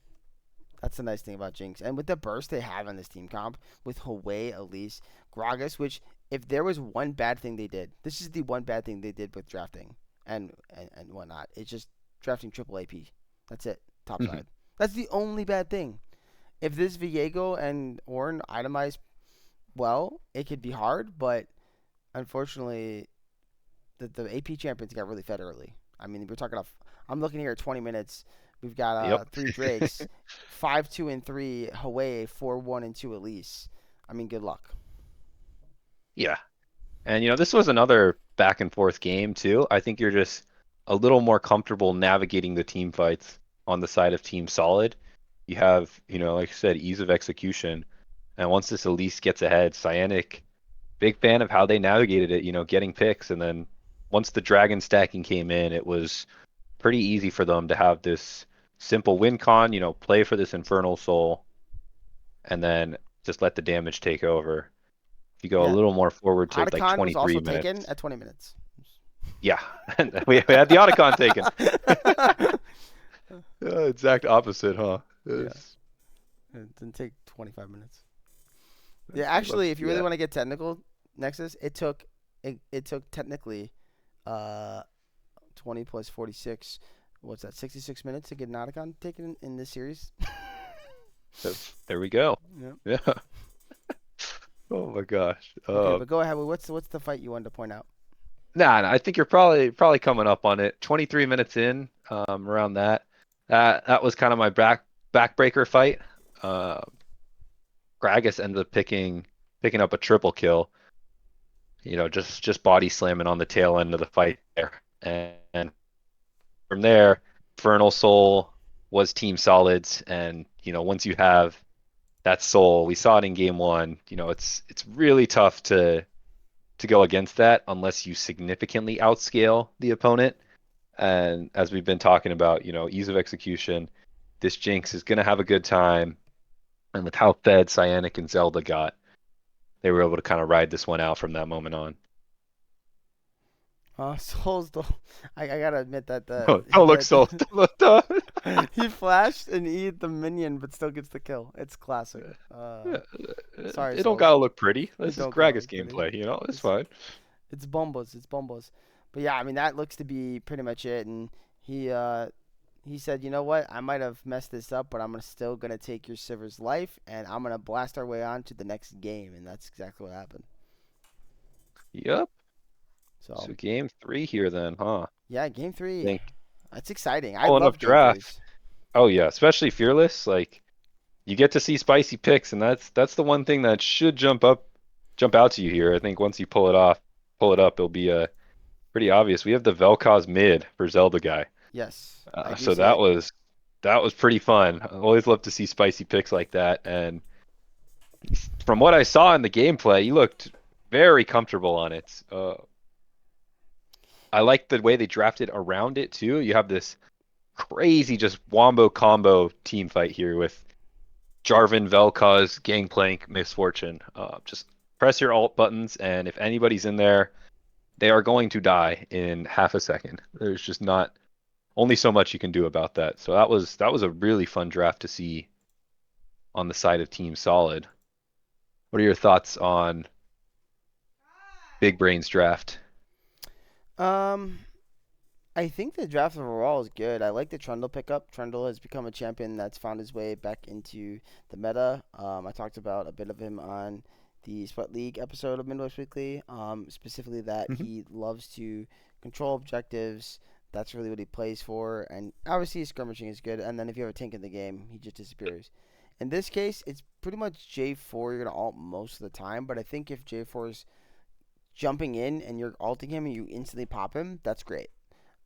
that's the nice thing about Jinx. And with the burst they have on this team comp, with Hwei, Elise, Gragas, which if there was one bad thing they did, this is the one bad thing they did with drafting and whatnot. It's just drafting triple AP. That's it. Mhm. Topside. That's the only bad thing. If this Viego and Ornn itemize well, it could be hard, but unfortunately, the AP champions got really fed early. I mean, we're talking. I'm looking here at 20 minutes. We've got Yep. three Drakes, 5, 2, and 3 Hwei, 4, 1, and 2 Elise. I mean, good luck. Yeah. And this was another back and forth game too. I think you're just a little more comfortable navigating the team fights on the side of Team Solid. You have, like I said, ease of execution. And once this Elise gets ahead, Cyanic, big fan of how they navigated it, getting picks. And then once the dragon stacking came in, it was pretty easy for them to have this simple win con, play for this Infernal Soul, and then just let the damage take over. If you go a Yeah, little more forward to like Otacon was 23 also taken minutes. at 20 minutes. Yeah, and we had the Otacon taken. Exact opposite, huh? Yeah, It's, it didn't take 25 minutes. Yeah, actually, if you really yeah. want to get technical, Nexus, it took technically uh 20 plus 46. What's that? 66 minutes to get an Otacon taken in this series. There we go. Yep. Yeah. Oh my gosh. Okay, but go ahead. What's the fight you wanted to point out? Nah, I think you're probably coming up on it. 23 minutes in, around that. That was kind of my backbreaker fight. Uh, Gragas ended up picking up a triple kill. Just body slamming on the tail end of the fight there. And from there, Infernal Soul was Team Solids, and once you have that soul, we saw it in game one. It's really tough to go against that unless you significantly outscale the opponent. And as we've been talking about, ease of execution, this Jinx is gonna have a good time. And with how fed Cyanic and Zelda got, they were able to kind of ride this one out from that moment on. Souls though, I gotta admit that Don't look so. he flashed and he the minion, but still gets the kill. It's classic. Yeah, Sorry, it don't Souls. gotta look pretty. It This is don't gotta Gragas look pretty. gameplay, it's It's fine. it's bombos. It's bombos. But yeah, I mean that looks to be pretty much it. And he said, you know what? I might have messed this up, but still gonna take your Sivir's life, and I'm gonna blast our way on to the next game. And that's exactly what happened. Yep. So So game three here then, huh? yeah, game I three. think That's exciting. I following up love game draft. threes. Oh yeah, especially Fearless. Like you get to see spicy picks, and that's the one thing that should jump out to you here. I think once you pull it up, it'll be pretty obvious. We have the Vel'Koz mid for Zelda guy. Yes, I do So see it. that was pretty fun. I always love to see spicy picks like that. And from what I saw in the gameplay, you looked very comfortable on it. I like the way they drafted around it too. You have this crazy just wombo combo team fight here with Jarvan, Vel'Koz, Gangplank, Misfortune. Just press your alt buttons, and if anybody's in there, they are going to die in half a second. There's just not only so much you can do about that. So that was a really fun draft to see on the side of Team Solid. What are your thoughts on Big Brain's draft? Um, I think the draft overall is good. I like the Trundle pickup. Trundle has become a champion that's found his way back into the meta. I talked about a bit of him on the Split League episode of Midwest Weekly. Specifically that Mhm. he loves to control objectives. That's really what he plays for. And obviously his skirmishing is good. And then if you have a tank in the game, he just disappears. In this case, it's pretty much J4 you're gonna alt most of the time. But I think if J4 is jumping in and you're alting him and you instantly pop him, that's great.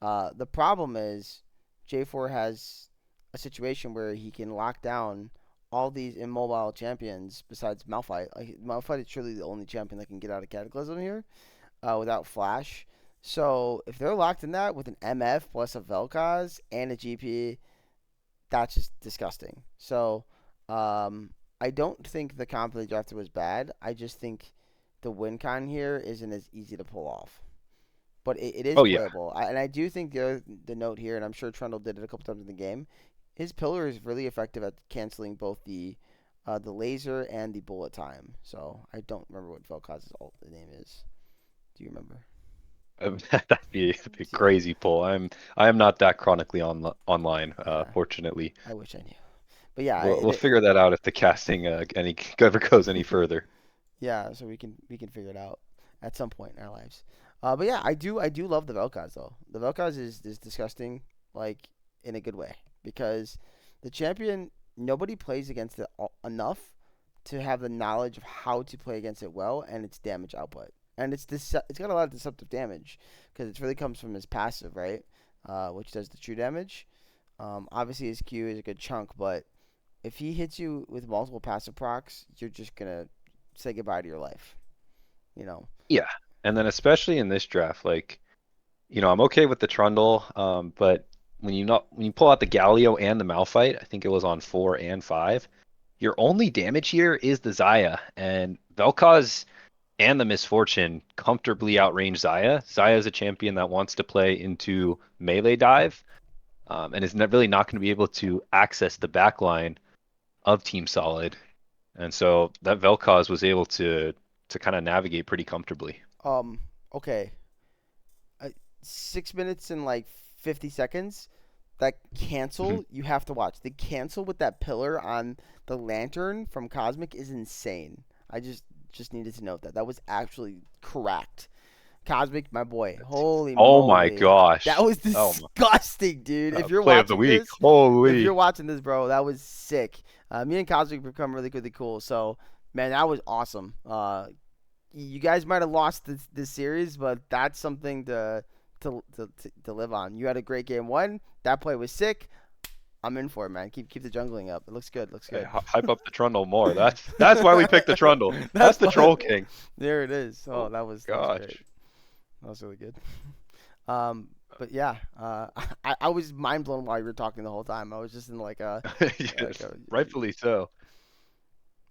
The problem is J4 has a situation where he can lock down all these immobile champions besides Malphite. Like Malphite is truly the only champion that can get out of Cataclysm here without Flash. So if they're locked in that with an MF plus a Vel'Koz and a GP, that's just disgusting. So I don't think the comp they drafted was bad. I just think the win con here isn't as easy to pull off, but it is Oh yeah, playable. And I do think the note here, and I'm sure Trundle did it a couple times in the game. His pillar is really effective at canceling both the laser and the bullet time. So I don't remember what Vel'Koz's ult name is. Do you remember? that'd be a Yeah, crazy pull. I am not that chronically online, yeah. fortunately. I wish I knew. But yeah, We'll figure that out if the casting any ever goes any further. yeah. So we can figure it out at some point in our lives. But yeah, I do love the Vel'Koz though. The Vel'Koz is disgusting, like in a good way, because the champion nobody plays against it enough to have the knowledge of how to play against it well and its damage output. And it's got a lot of deceptive damage because it really comes from his passive, right? Which does the true damage. Obviously his Q is a good chunk, but if he hits you with multiple passive procs, you're just gonna say goodbye to your life. You know. Yeah, and then especially in this draft, like I'm okay with the Trundle, but when you pull out the Galio and the Malphite, I think it was on 4 and 5. Your only damage here is the Xayah, and Vel'Koz and the Misfortune comfortably outrange Xayah. Xayah is a champion that wants to play into melee dive, and is really not going to be able to access the backline of Team Solid, and so that Vel'Koz was able to kind of navigate pretty comfortably. Um. Okay. 6 minutes and like 50 seconds. That Mhm. cancel you have to watch. The cancel with that pillar on the lantern from Cosmic is insane. I just needed to note that that was actually correct. Cosmic, my boy. Holy Oh my moly. That gosh. was Oh my disgusting, dude. If you're play of the watching week. this, if you're Holy. watching this, bro, that was sick. Me and Cosmic become really, really cool. So, man, that was awesome. You guys might have lost this series, but that's something to live on. You had a great game one. That play was sick. I'm in for it, man. Keep the jungling up. It looks good. Looks Hey, good. hype up the Trundle more. That's why we picked the Trundle. That's That's the why. Troll King. There it is. Oh, Oh that was great. gosh. That was really good. Um, but yeah, I was mind blown while you were talking the whole time. I was just in like Yes, a rightfully so.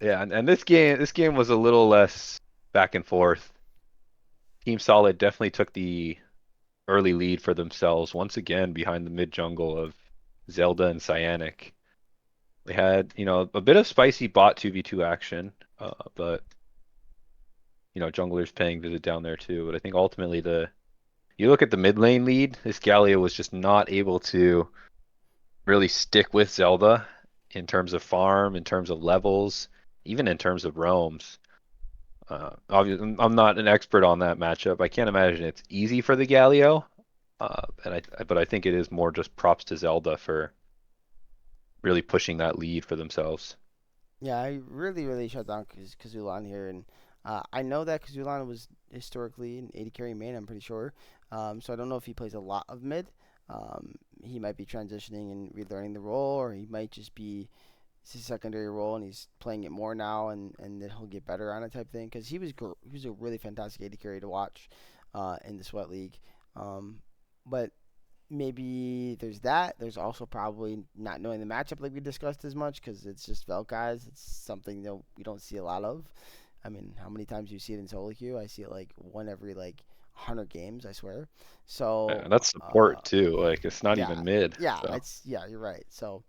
Yeah, and this game was a little less back and forth. Team Solid definitely took the early lead for themselves once again behind the mid jungle of Zelda and Cyanic. They had, a bit of spicy bot 2v2 action, but junglers paying visit down there too. But I think ultimately you look at the mid lane lead, this Galio was just not able to really stick with Zelda in terms of farm, in terms of levels, even in terms of roams. Obviously, I'm not an expert on that matchup. I can't imagine it's easy for the Galio, but I think it is more just props to Zelda for really pushing that lead for themselves. Yeah, I really shut down Kazulan here, and I know that Kazulan was historically an 80 carry main. I'm pretty sure. So I don't know if he plays a lot of mid. He might be transitioning and relearning the role, or he might just be it's his secondary role and he's playing it more now, and then he'll get better on it type thing. Because he was a really fantastic 80 carry to watch in the Sweat League. Um, but maybe there's that. There's also probably not knowing the matchup like we discussed as much because it's just Vel'Kais. It's something that we don't see a lot of. I mean, how many times do you see it in solo queue? I see it like one every like 100 games, I swear. So, And that's support too. Like it's not yeah, even mid. yeah, So you're right. So,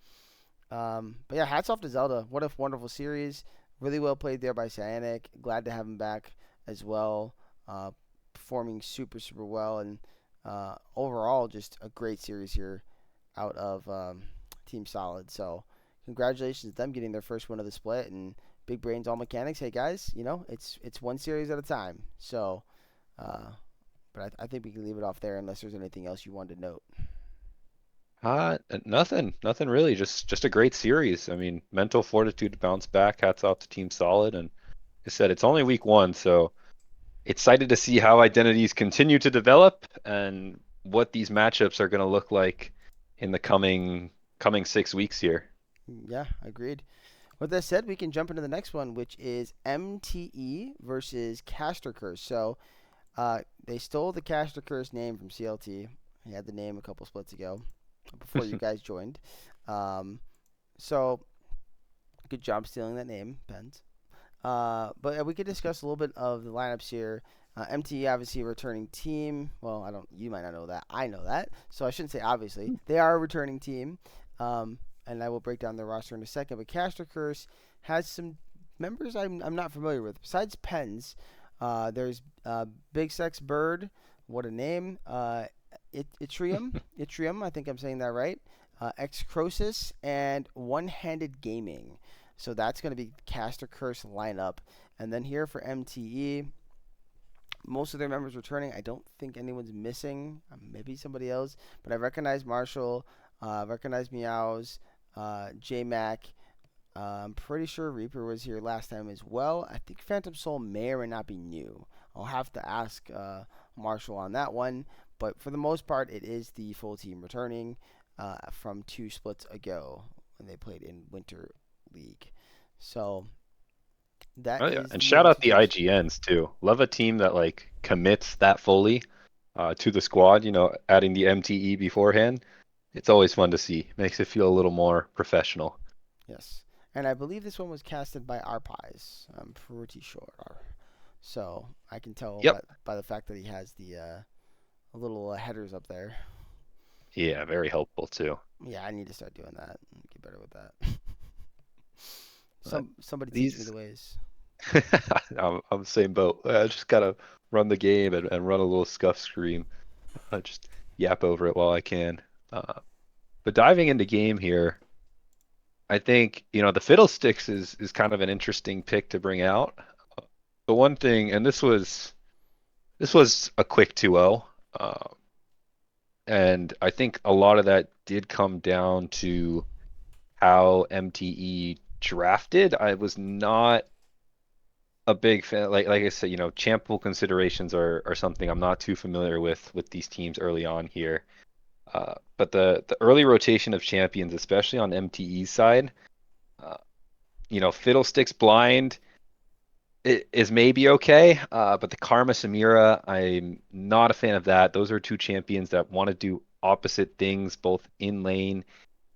but yeah, hats off to Zelda. What a wonderful series. Really well played there by Cyanic. Glad to have him back as well. Uh, Performing super well, and overall just a great series here out of Team Solid. So congratulations to them getting their first win of the split, and Big Brains All Mechanics. Hey guys, it's one series at a time. So, uh, but I think we can leave it off there unless there's anything else you wanted to note. nothing really. Just a great series. I mean, mental fortitude to bounce back. Hats off to Team Solid. And like I said, it's only week one, so excited to see how identities continue to develop and what these matchups are going to look like in the coming 6 weeks here. Yeah, agreed. With that said, we can jump into the next one, which is MTE versus Caster Curse. So, they stole the Caster Curse name from CLT. He had the name a couple splits ago, before you guys joined. Um, so, good job stealing that name, Pens. But we could discuss a little bit of the lineups here. MTE obviously a returning team. Well, I don't. You might not know that. I know that, so I shouldn't say obviously. They are a returning team, and I will break down their roster in a second. But Caster Curse has some members I'm not familiar with. Besides Pens, there's Big Sex Bird. What a name. Itrium. I think I'm saying that right. X Crosis and One Handed Gaming. So that's going to be Caster Curse lineup. And then here for MTE, most of their members returning. I don't think anyone's missing. Maybe somebody else. But I recognize Marshall, recognize Meows, J Mac. I'm pretty sure Reaper was here last time as well. I think Phantom Soul may or may not be new. I'll have to ask Marshall on that one. But for the most part, it is the full team returning from two splits ago when they played in Winter League. So that Oh yeah, is and the shout out the MTE. IGNs too. Love a team that like commits that fully to the squad. Adding the MTE beforehand. It's always fun to see. Makes it feel a little more professional. Yes. And I believe this one was casted by our pies. I'm pretty sure. So I can tell Yep. by the fact that he has the little headers up there. Yeah, very helpful too. Yeah, I need to start doing that. Get better with that. But Somebody teach me these, the ways. I'm the same boat. I just gotta run the game and run a little scuff scream. I just yap over it while I can. Uh, but diving into game here, I think the fiddlesticks is kind of an interesting pick to bring out. The one thing, and this was a quick 2-0, and I think a lot of that did come down to how MTE drafted. I was not a big fan. Like I said, champ pool considerations are something I'm not too familiar with these teams early on here. But the early rotation of champions, especially on MTE's side, uh, Fiddlesticks Blind is maybe okay, but the Karma Samira, I'm not a fan of that. Those are two champions that want to do opposite things both in lane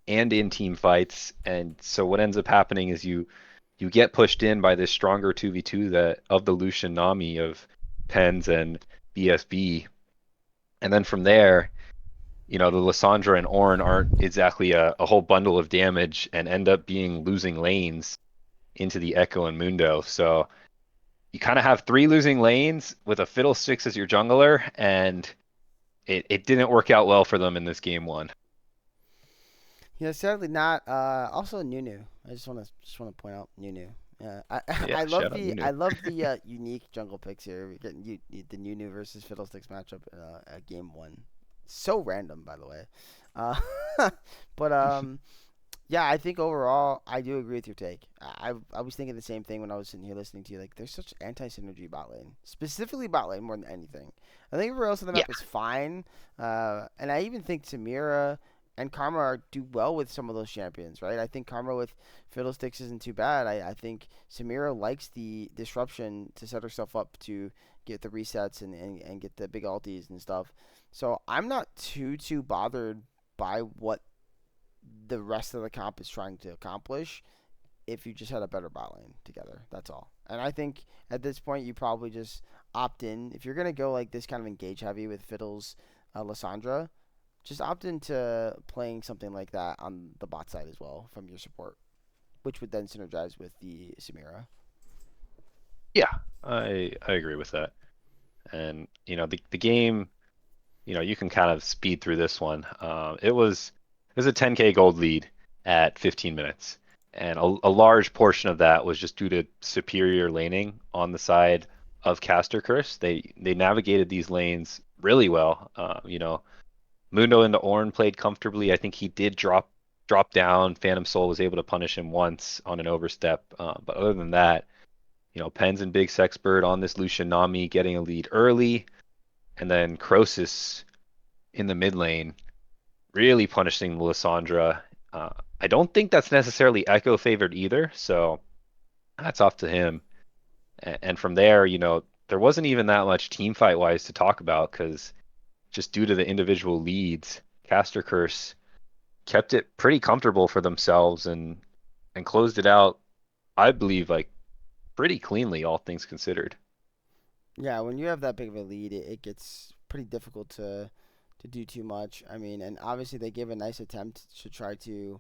and in team fights. And so what ends up happening is you get pushed in by this stronger 2v2 that of the Lucian Nami of Pens and BSB. And then from there, the Lissandra and Ornn aren't exactly a whole bundle of damage and end up being losing lanes into the Echo and Mundo. So you kind of have three losing lanes with a Fiddlesticks as your jungler, and it didn't work out well for them in this game one. Yeah, sadly not. Also Nunu. I just want to point out Nunu. Yeah, I love shout out the Nunu. I love the unique jungle picks here. We're getting the Nunu versus Fiddlesticks matchup at game one. So random, by the way. Uh, but yeah, I think overall I do agree with your take. I was thinking the same thing when I was sitting here listening to you. Like, there's such anti synergy bot lane, specifically bot lane more than anything. I think everywhere else on the Yeah, map is fine, and I even think Samira and Karma do well with some of those champions, right? I think Karma with Fiddlesticks isn't too bad. I think Samira likes the disruption to set herself up to get the resets and get the big ultis and stuff. So I'm not too bothered by what the rest of the comp is trying to accomplish if you just had a better bot lane together. That's all. And I think at this point you probably just opt in. If you're gonna go like this kind of engage heavy with Fiddles, Lysandra, just opt into playing something like that on the bot side as well from your support, which would then synergize with the Samira. yeah, I agree with that. And the game, you can kind of speed through this one. It was a 10K gold lead at 15 minutes, and a large portion of that was just due to superior laning on the side of Caster Curse. They navigated these lanes really well. Mundo into Ornn played comfortably. I think he did drop down. Phantom Soul was able to punish him once on an overstep, but other than that, Pens and Big Sexbird on this Lucian Nami getting a lead early, and then Crosus in the mid lane really punishing Lysandra. I don't think that's necessarily Echo favored either, so that's off to him. And from there, there wasn't even that much team fight wise to talk about because just due to the individual leads, Caster Curse kept it pretty comfortable for themselves and closed it out, I believe, like pretty cleanly, all things considered. Yeah, when you have that big of a lead, it gets pretty difficult to do too much. I mean, and obviously they gave a nice attempt to try to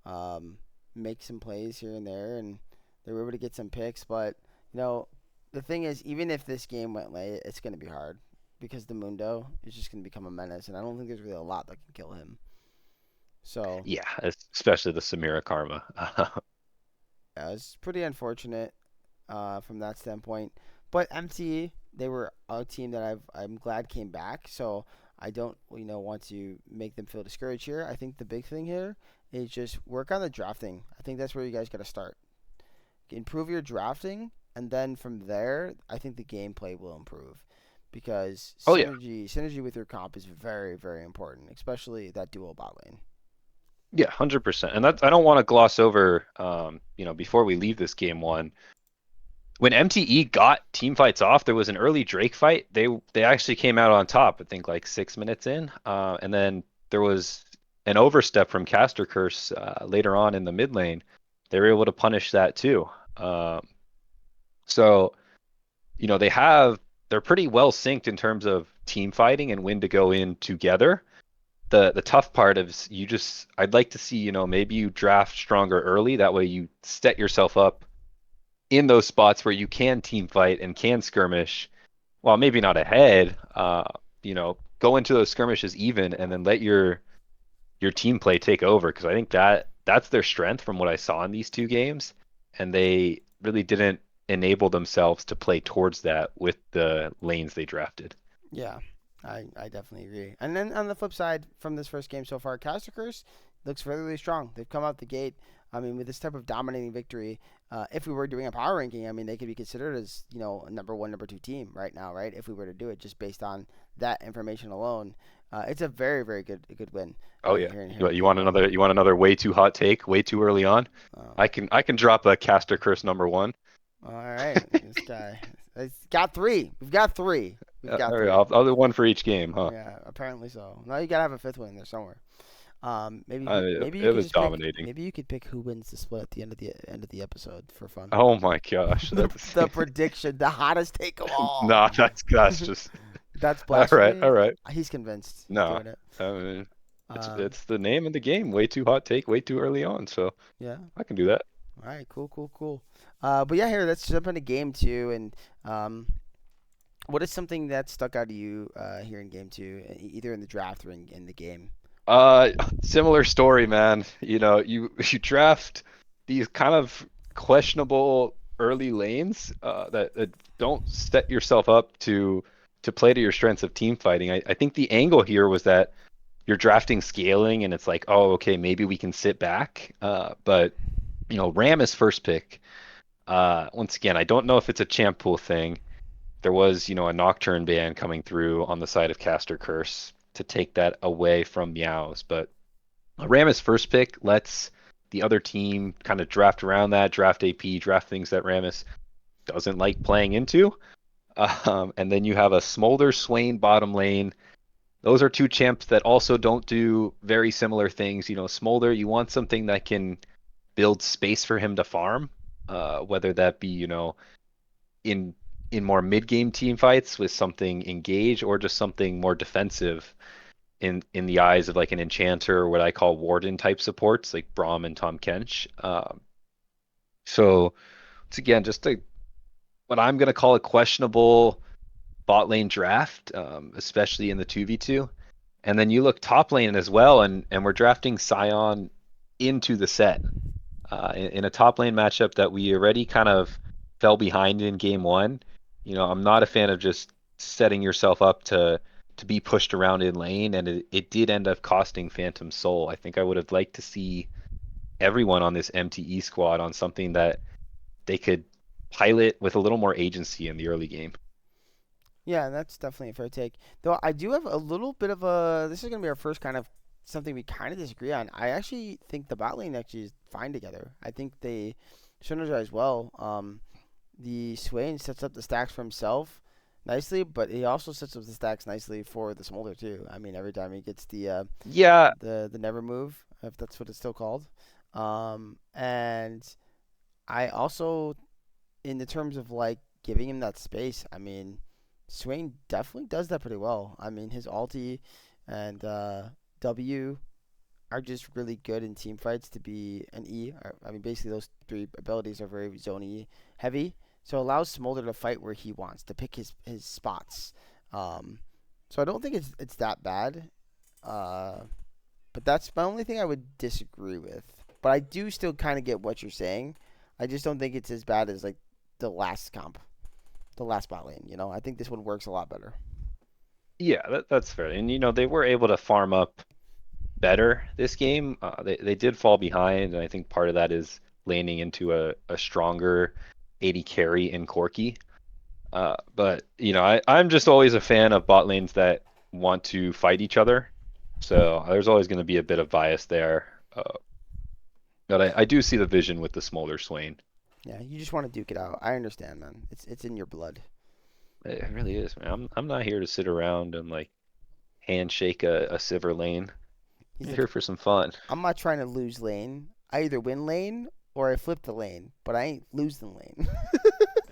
um, make some plays here and there, and they were able to get some picks. But you know, the thing is, even if this game went late, it's going to be hard because the Mundo is just going to become a menace, and I don't think there's really a lot that can kill him. So Yeah, especially the Samira Karma. yeah, it's pretty unfortunate from that standpoint. But MTE, they were a team that I'm glad came back. So I don't want to make them feel discouraged here. I think the big thing here is just work on the drafting. I think that's where you guys got to start. Improve your drafting, and then from there, I think the gameplay will improve because Oh yeah, synergy with your comp is very very important, especially that dual bot lane. yeah, 100%. And that I don't want to gloss over, before we leave this game one. When MTE got team fights off, there was an early Drake fight. They actually came out on top, I think like 6 minutes in. And then there was an overstep from Caster Curse later on in the mid lane. They were able to punish that too. So, they're pretty well synced in terms of team fighting and when to go in together. The tough part is I'd like to see, maybe you draft stronger early. That way you set yourself up in those spots where you can team fight and can skirmish, well, maybe not ahead, go into those skirmishes even and then let your team play take over because I think that's their strength from what I saw in these two games, and they really didn't enable themselves to play towards that with the lanes they drafted. Yeah, I definitely agree. And then on the flip side, from this first game so far, Caster Curse looks really, really strong. They've come out the gate. I mean, with this type of dominating victory, if we were doing a power ranking, I mean, they could be considered as a number one, number two team right now, right? If we were to do it just based on that information alone, it's a very, very good win Oh yeah. here You, in you game want one. another way too hot take, way too early on? Um, I can drop a Caster Curse number one. all right, this guy, it's got three. We've got three. We've got All right, three. I'll do one for each game, huh? Yeah, apparently so. Now you gotta have a fifth one in there somewhere. Maybe you It could was just pick. dominating. Maybe you could pick who wins the split at the end of the episode for fun. Oh my gosh, the that's the prediction, the hottest take of all. nah, that's just That's all right, all blasphemy. right. He's convinced. He's No, doing it. I mean it's Um, it's the name of the game. Way too hot take, way too early on. So yeah. I can do that. All right. Cool. But yeah, here let's jump into game two. And what is something that stuck out to you here in game two, either in the draft or in the game? Uh, Similar story, man. You draft these kind of questionable. early lanes that don't set yourself up to play to your strengths of team fighting. I think the angle here was that you're drafting scaling, and it's like, oh, okay, maybe we can sit back. But Ram is first pick. Once again, I don't know if it's a champ pool thing. There was, a Nocturne ban coming through on the side of Caster Curse to take that away from Meows, but Ram's first pick lets the other team kind of draft around that, draft AP, draft things that Rammus doesn't like playing into. And then you have a Smolder Swain bottom lane. Those are two champs that also don't do very similar things. Smolder, you want something that can build space for him to farm, whether that be, in more mid-game team fights with something engage or just something more defensive in the eyes of like an enchanter or what I call warden type supports like Braum and Tom Kench. So it's again just what I'm gonna call a questionable bot lane draft, especially in the 2v2. And then you look top lane as well, and we're drafting Sion into the set in a top lane matchup that we already kind of fell behind in game one. I'm not a fan of just setting yourself up to be pushed around in lane, and it did end up costing Phantom Soul. I think I would have liked to see everyone on this MTE squad on something that they could pilot with a little more agency in the early game. Yeah, that's definitely a fair take. Though I do have a little bit of a. This is going to be our first kind of something we kind of disagree on. I actually think the bot lane actually is fine together. I think they synergize well. The Swain sets up the stacks for himself nicely, but he also sets up the stacks nicely for the Smolder too. I mean, every time he gets Yeah, the never move, if that's what it's still called. And I also, in the terms of like giving him that space, I mean, Swain definitely does that pretty well. I mean, his ulti and W are just really good in team fights to be an E. I mean, basically those three abilities are very zony heavy, so it allows Smolder to fight where he wants to pick his spots. Um, so I don't think it's that bad. Uh, but that's my only thing I would disagree with. But I do still kind of get what you're saying. I just don't think it's as bad as like the last comp, the last bot lane. I think this one works a lot better. yeah, that's fair. And they were able to farm up better this game. They did fall behind, and I think part of that is laning into a stronger AD carry in Corki. But I'm just always a fan of bot lanes that want to fight each other. So there's always going to be a bit of bias there. But I do see the vision with the Smolder Swain. Yeah, you just want to duke it out. I understand, man. It's in your blood. It really is, man. I'm not here to sit around and like handshake a Sivir lane. He's I'm like, here for some fun. I'm not trying to lose lane. I either win lane or I flip the lane, but I ain't losing lane.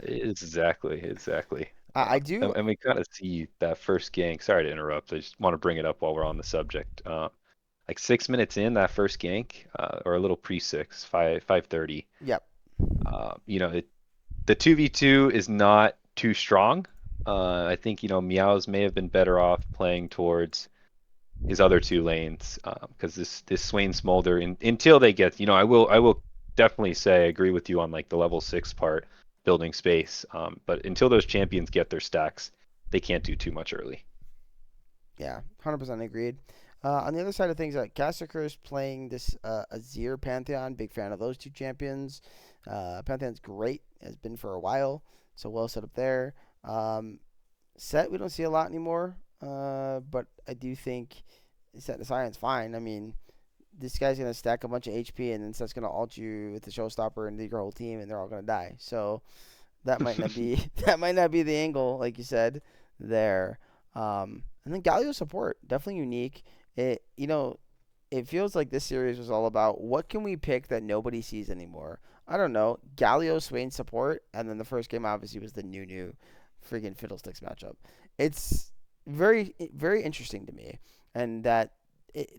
Exactly, exactly. I do. And we kind of see that first gank. Sorry to interrupt. I just want to bring it up while we're on the subject. Like 6 minutes in that first gank, or a little pre-6, 5:30. Yep. The 2v2 is not too strong. I think Meows may have been better off playing towards his other two lanes, because this Swain Smolder until they get, I will definitely say I agree with you on like the level 6 part, building space. But until those champions get their stacks, they can't do too much early. Yeah, 100% agreed. On the other side of things, Cassacre's playing this Azir Pantheon. Big fan of those two champions. Pantheon's great, has been for a while, so well set up there. Um, Set we don't see a lot anymore, but I do think Set the Science fine. I mean, this guy's gonna stack a bunch of HP, and then Set's gonna ult you with the showstopper and lead your whole team, and they're all gonna die. So that might not be that might not be the angle, like you said there. And then Galio support definitely unique. It feels like this series was all about what can we pick that nobody sees anymore. I don't know. Galio Swain support, and then the first game obviously was the new freaking Fiddlesticks matchup. It's very very interesting to me, and that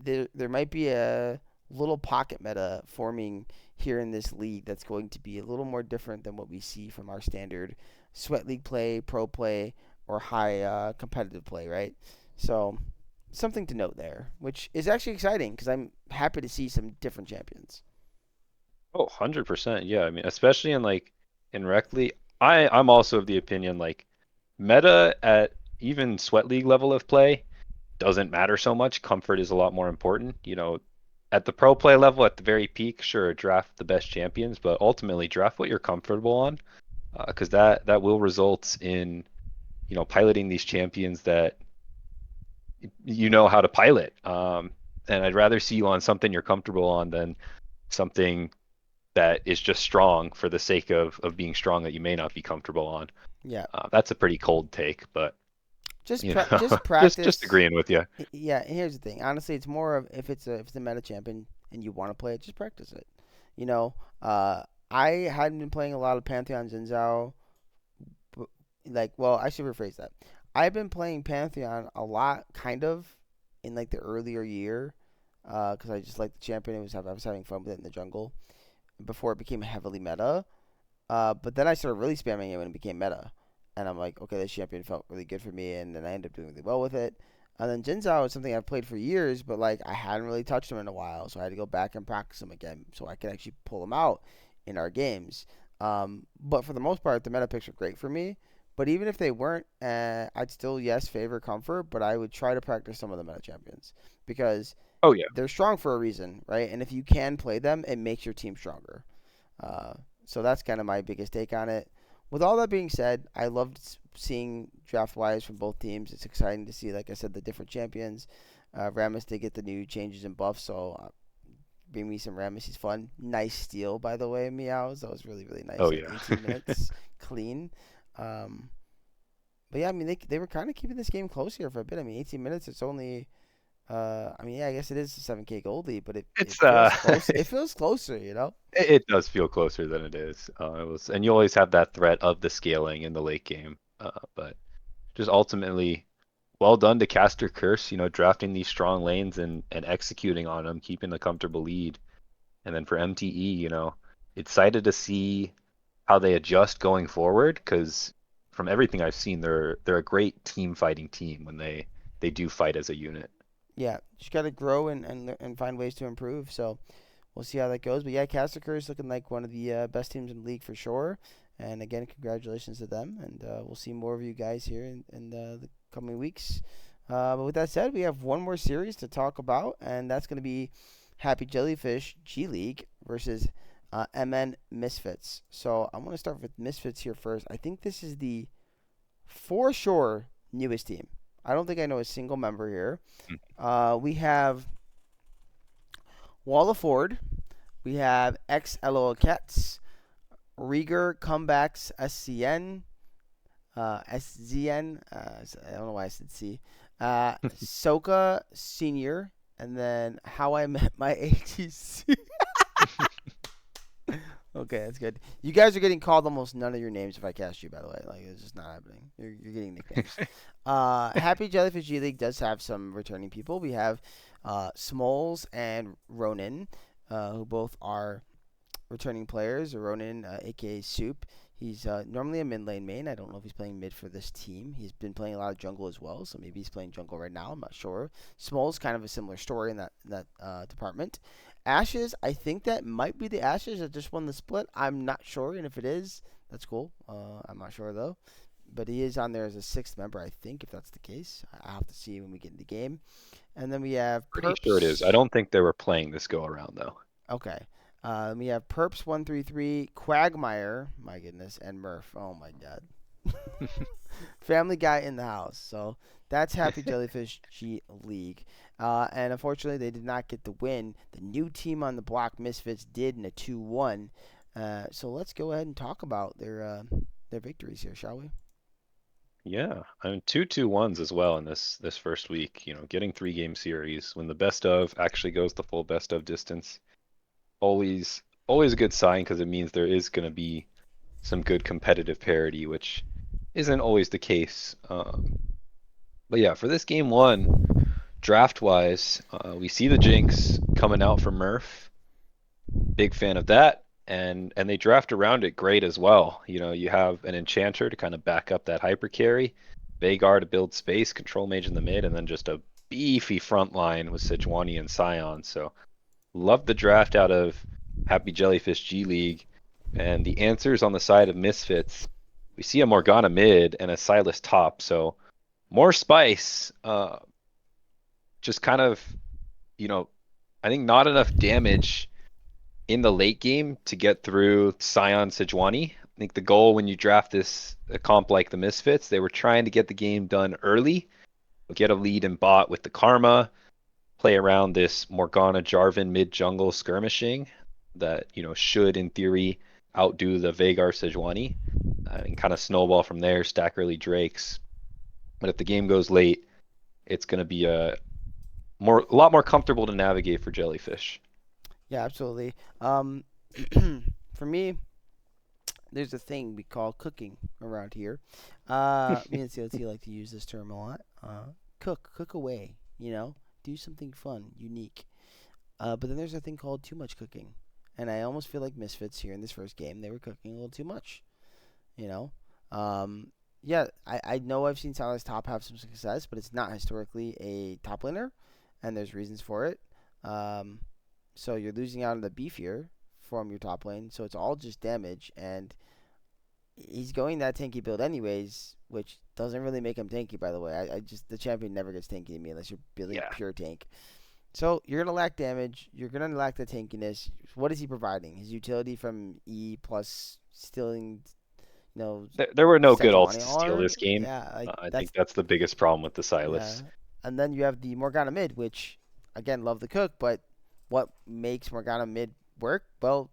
there might be a little pocket meta forming here in this league that's going to be a little more different than what we see from our standard sweat league play, pro play, or high competitive play, right? So something to note there, which is actually exciting because I'm happy to see some different champions. Oh, 100%. Yeah, I mean, especially in like incorrectly. I'm also of the opinion like meta at even sweat league level of play doesn't matter so much. Comfort is a lot more important. At the pro play level, at the very peak, sure, draft the best champions, but ultimately draft what you're comfortable on, because that will result in piloting these champions that you know how to pilot. And I'd rather see you on something you're comfortable on than something that is just strong for the sake of being strong that you may not be comfortable on. Yeah, That's a pretty cold take, but just just practice. agreeing with you. Yeah, here's the thing. Honestly, it's more of if it's a meta champion and you want to play it, just practice it. You know, I hadn't been playing a lot of Pantheon Zinzao. Like, well, I should rephrase that. I've been playing Pantheon a lot, kind of, in like the earlier year, because I just liked the champion. I was having fun with it in the jungle before it became heavily meta. But then I started really spamming it when it became meta, and I'm like, okay, this champion felt really good for me, and then I ended up doing really well with it. And then Jin Zhao is something I've played for years, but like I hadn't really touched him in a while, so I had to go back and practice him again, so I could actually pull him out in our games. But for the most part, the meta picks are great for me. But even if they weren't, I'd still yes favor comfort, but I would try to practice some of the meta champions because Oh yeah. they're strong for a reason, right? And if you can play them, it makes your team stronger. Uh, so that's kind of my biggest take on it. With all that being said, I loved seeing draft wise from both teams. It's exciting to see, like I said, the different champions. Rammus did get the new changes and buffs, so bring me some Rammus. He's fun. Nice steal, by the way, Meows. That was really, really Oh nice. Like yeah. 18 minutes clean. Um, but yeah, I mean, they were kind of keeping this game close here for a bit. I mean, 18 minutes, it's only. I mean, yeah, I guess it is a 7K goldie, but it It's feels close. It feels closer, you know? it does feel closer than it is. And you always have that threat of the scaling in the late game. But just ultimately, well done to Caster Curse. Drafting these strong lanes and executing on them, keeping the comfortable lead. And then for MTE, excited to see how they adjust going forward. Because from everything I've seen, they're a great team fighting team when they do fight as a unit. Yeah, just got to grow and find ways to improve. So we'll see how that goes. But yeah, Casticker is looking like one of the best teams in the league for sure. And again, congratulations to them. And we'll see more of you guys here in the coming weeks. But with that said, we have one more series to talk about, and that's going to be Happy Jellyfish G League versus MN Misfits. So I'm going to start with Misfits here first. I think this is the for sure newest team. I don't think I know a single member here. We have Walla Ford. We have XLO Cats, Rieger Comebacks SCN, SZN. I don't know why I said C. Soka Senior, and then How I Met My ATC. Okay, that's good. You guys are getting called almost none of your names if I cast you, by the way. Like, it's just not happening. You're getting nicknames. Happy Jellyfish G League does have some returning people. We have Smoles and Ronin, who both are returning players. Ronin, aka Soup. He's normally a mid lane main. I don't know if he's playing mid for this team. He's been playing a lot of jungle as well, so maybe he's playing jungle right now. I'm not sure. Smole's kind of a similar story in that department. Ashes, I think that might be the Ashes that just won the split. I'm not sure, and if it is, that's cool. I'm not sure though, but he is on there as a sixth member, I think, if that's the case. I'll have to see when we get in the game. And then we have Pretty sure it is. I Perps. don't think they were playing this go around though. Okay. We have Perps 133, Quagmire, my goodness, and Murph. Oh my god. Family Guy in the house. So that's Happy Jellyfish G League. And unfortunately, they did not get the win. The new team on the block, Misfits, did in a 2-1. So let's go ahead and talk about their victories here, shall we? Yeah, I mean 2-2-1s as well in this first week. Getting 3-game series when the best of actually goes the full best of distance. Always a good sign because it means there is going to be some good competitive parity, which isn't always the case. But yeah, for this game one, draft wise, we see the Jinx coming out from Murph. Big fan of that. And they draft around it great as well. You have an Enchanter to kind of back up that hyper carry, Vagar to build space, Control Mage in the mid, and then just a beefy front line with Sejuani and Sion. So love the draft out of Happy Jellyfish G League. And the answer's on the side of Misfits. We see a Morgana mid and a Silas top, so more spice. Just kind of, you know, I think not enough damage in the late game to get through Sion Sejuani. I think the goal when you draft this a comp like the Misfits, they were trying to get the game done early, get a lead in bot with the Karma, play around this Morgana Jarvan mid jungle skirmishing that, should in theory outdo the Veigar Sejuani, and kind of snowball from there, stack early Drakes. But if the game goes late, it's going to be a lot more comfortable to navigate for Jellyfish. Yeah, absolutely. For me, there's a thing we call cooking around here. Me and CLT like to use this term a lot. Cook away. Do something fun, unique. But then there's a thing called too much cooking, and I almost feel like Misfits here in this first game. They were cooking a little too much. You know, um, yeah, I know I've seen Silas Top have some success, but it's not historically a top laner, and there's reasons for it. Um, so you're losing out on the beef here from your top lane, so it's all just damage, and he's going that tanky build anyways, which doesn't really make him tanky, by the way. I just the champion never gets tanky to me unless you're building Yeah. pure tank. So you're gonna lack damage. You're gonna lack the tankiness. What is he providing? His utility from E plus stealing, you know, There were no good ults Sejuani to steal R. this game. Yeah, like I think that's that's the biggest problem with the yeah. Silas. And then you have the Morgana mid, which again love the cook, but what makes Morgana mid work? Well,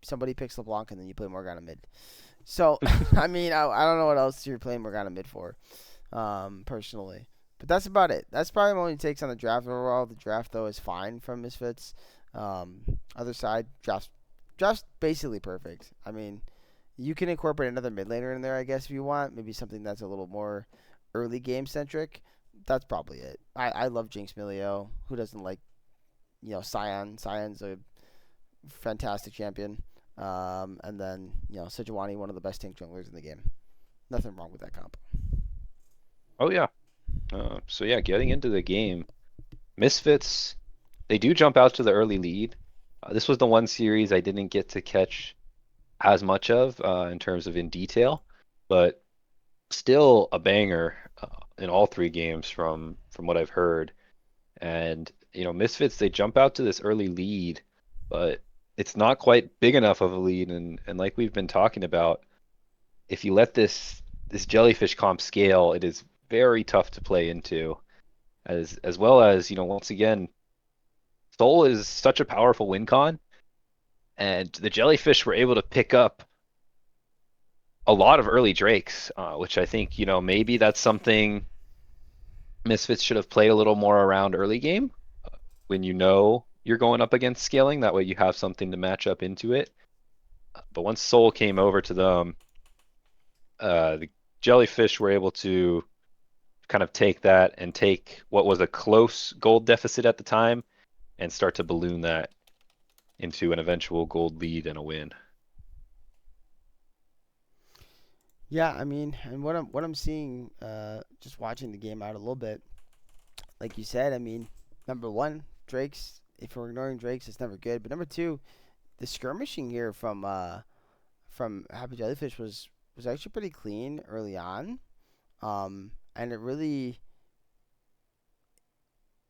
somebody picks LeBlanc and then you play Morgana mid. So I mean, I don't know what else you're playing Morgana mid for, personally. But that's about it. That's probably my only takes on the draft overall. The draft though is fine from Misfits. Um, Other side, draft's basically perfect. I mean, you can incorporate another mid laner in there, I guess, if you want. Maybe something that's a little more early game centric. That's probably it. I love Jinx Milio. Who doesn't like Sion? Sion's a fantastic champion. And then Sejuani, one of the best tank junglers in the game. Nothing wrong with that comp. Oh yeah. So yeah, getting into the game, Misfits, they do jump out to the early lead. This was the one series I didn't get to catch as much of in terms of in detail, but still a banger in all three games from what I've heard. And Misfits, they jump out to this early lead, but it's not quite big enough of a lead. And like we've been talking about, if you let this jellyfish comp scale, it is very tough to play into. As well as, once again, Soul is such a powerful win con, and the jellyfish were able to pick up a lot of early drakes, which I think, maybe that's something Misfits should have played a little more around early game when you're going up against scaling. That way you have something to match up into it. But once Soul came over to them, the jellyfish were able to kind of take that and take what was a close gold deficit at the time and start to balloon that into an eventual gold lead and a win. Yeah, I mean, and what I'm seeing, just watching the game out a little bit, like you said, I mean, number one, Drake's. If we're ignoring Drake's, it's never good. But number two, the skirmishing here from Happy Jellyfish was actually pretty clean early on. And it really,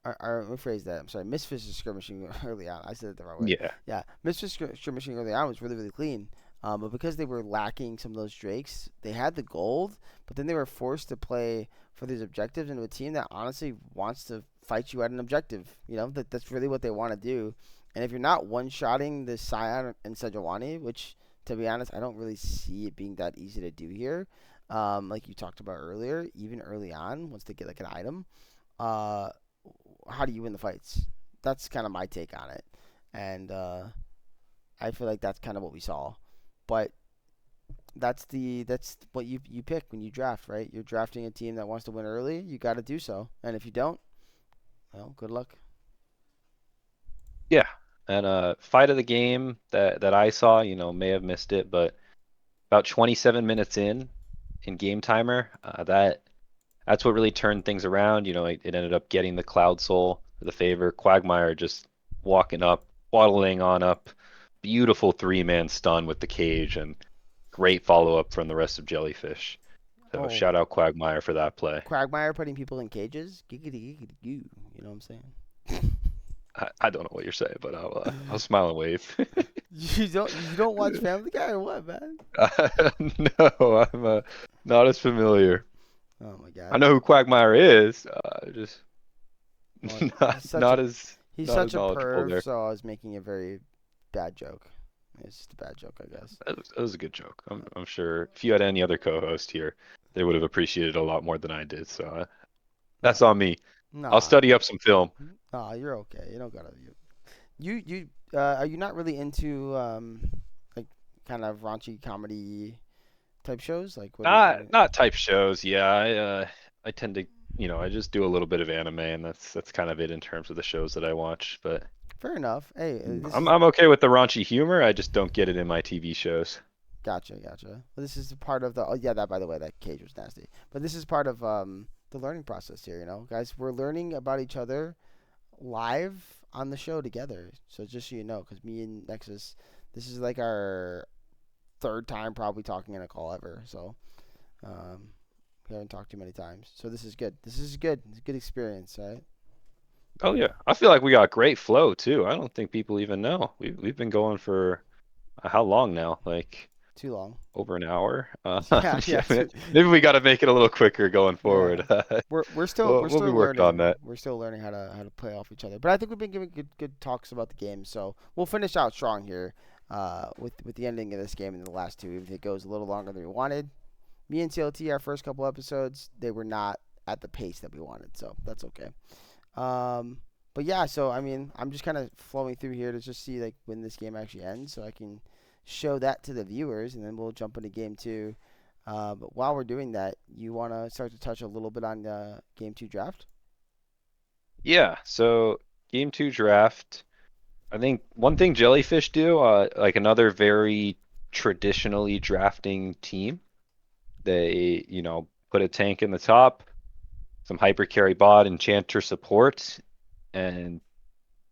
or rephrase that. I'm sorry, Misfits is skirmishing early on. I said it the wrong way. Yeah. Yeah, Misfits skirmishing early on was really really clean. But because they were lacking some of those Drakes, they had the gold, but then they were forced to play for these objectives into a team that honestly wants to fight you at an objective. That's really what they want to do. And if you're not one-shotting the Scion and Sejuani, which to be honest, I don't really see it being that easy to do here. Like you talked about earlier, even early on, once they get like an item, uh, how do you win the fights? That's kind of my take on it, and I feel like that's kind of what we saw. But that's what you pick when you draft, right? You're drafting a team that wants to win early. You got to do so, and if you don't, well, good luck. Yeah. And fight of the game that I saw, may have missed it, but about 27 minutes in game timer, that's what really turned things around. It ended up getting the Cloud Soul for the favor. Quagmire just walking up, waddling on up, beautiful three-man stun with the cage and great follow-up from the rest of Jellyfish. So Oh, shout out Quagmire for that play. Quagmire putting people in cages? Giggity giggity goo. You know what I'm saying? I don't know what you're saying, but I'll smile and wave. You don't watch Family Guy or what, man? No, I'm not as familiar. Oh my I god. know who Quagmire is. Just Well, not not as he's not such as a knowledgeable perv, there. so I was making a very bad joke. It's just a bad joke, I guess. That was a good joke. I'm sure if you had any other co-host here, they would have appreciated it a lot more than I did. So that's Uh, on me. I'll nah, study up some film. nah, you're okay. You don't gotta. Are you not really into like kind of raunchy comedy type shows? Like, what do you? Not type shows. Yeah, I tend to, I just do a little bit of anime, and that's kind of it in terms of the shows that I watch. But Fair enough. Hey, this I'm is I'm okay with the raunchy humor. I just don't get it in my TV shows. gotcha. Well, this is part of the. Oh yeah, that by the way, that cage was nasty. But this is part of the learning process here. You know, guys, we're learning about each other live on the show together. So just so you know, because me and Nexus, this is like our third time probably talking in a call ever. So um, we haven't talked too many times. So this is good. This is good. It's a good experience, right? Oh yeah, I feel like we got great flow too. I don't think people even know. We've been going for how long now? Like Too long. over an hour. Yeah, yeah, Yeah, maybe we got to make it a little quicker going yeah. forward. We're We'll be still working on learning. that. We're still learning how to play off each other. But I think we've been giving good talks about the game. So we'll finish out strong here, with the ending of this game in the last two. Even if it goes a little longer than we wanted. Me and CLT, our first couple episodes, they were not at the pace that we wanted. So that's okay. Um, but yeah, so I mean, I'm just kind of flowing through here to just see like when this game actually ends, so I can show that to the viewers, and then we'll jump into game two. But while we're doing that, you want to start to touch a little bit on the game two draft? Yeah. So game two draft. I think one thing Jellyfish do, like another very traditionally drafting team, they, put a tank in the top, some hyper carry bot, enchanter support, and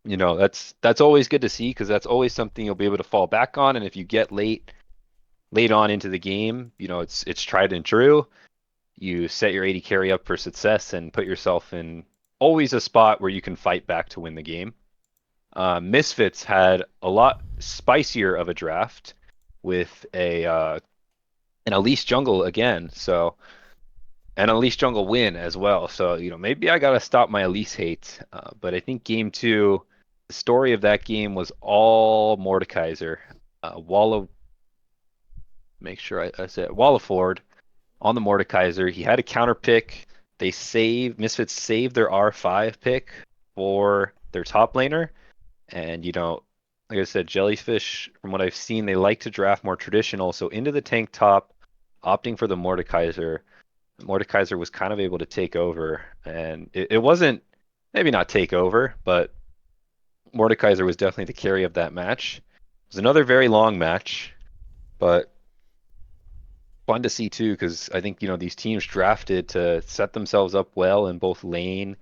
that's always good to see because that's always something you'll be able to fall back on. And if you get late on into the game, it's tried and true. You set your 80 carry up for success and put yourself in always a spot where you can fight back to win the game. Misfits had a lot spicier of a draft with an Elise jungle again, so an Elise jungle win as well. So maybe I gotta stop my Elise hate. But I think game two, the story of that game was all Mordekaiser. Walla, make sure I said Wallaford on the Mordekaiser. He had a counter pick. Misfits saved their R5 pick for their top laner. And like I said, Jellyfish, from what I've seen, they like to draft more traditional. So into the tank top, opting for the Mordekaiser. Mordekaiser was kind of able to take over, and it wasn't maybe not take over, but Mordekaiser was definitely the carry of that match. It was another very long match, but fun to see too, because I think these teams drafted to set themselves up well in both lane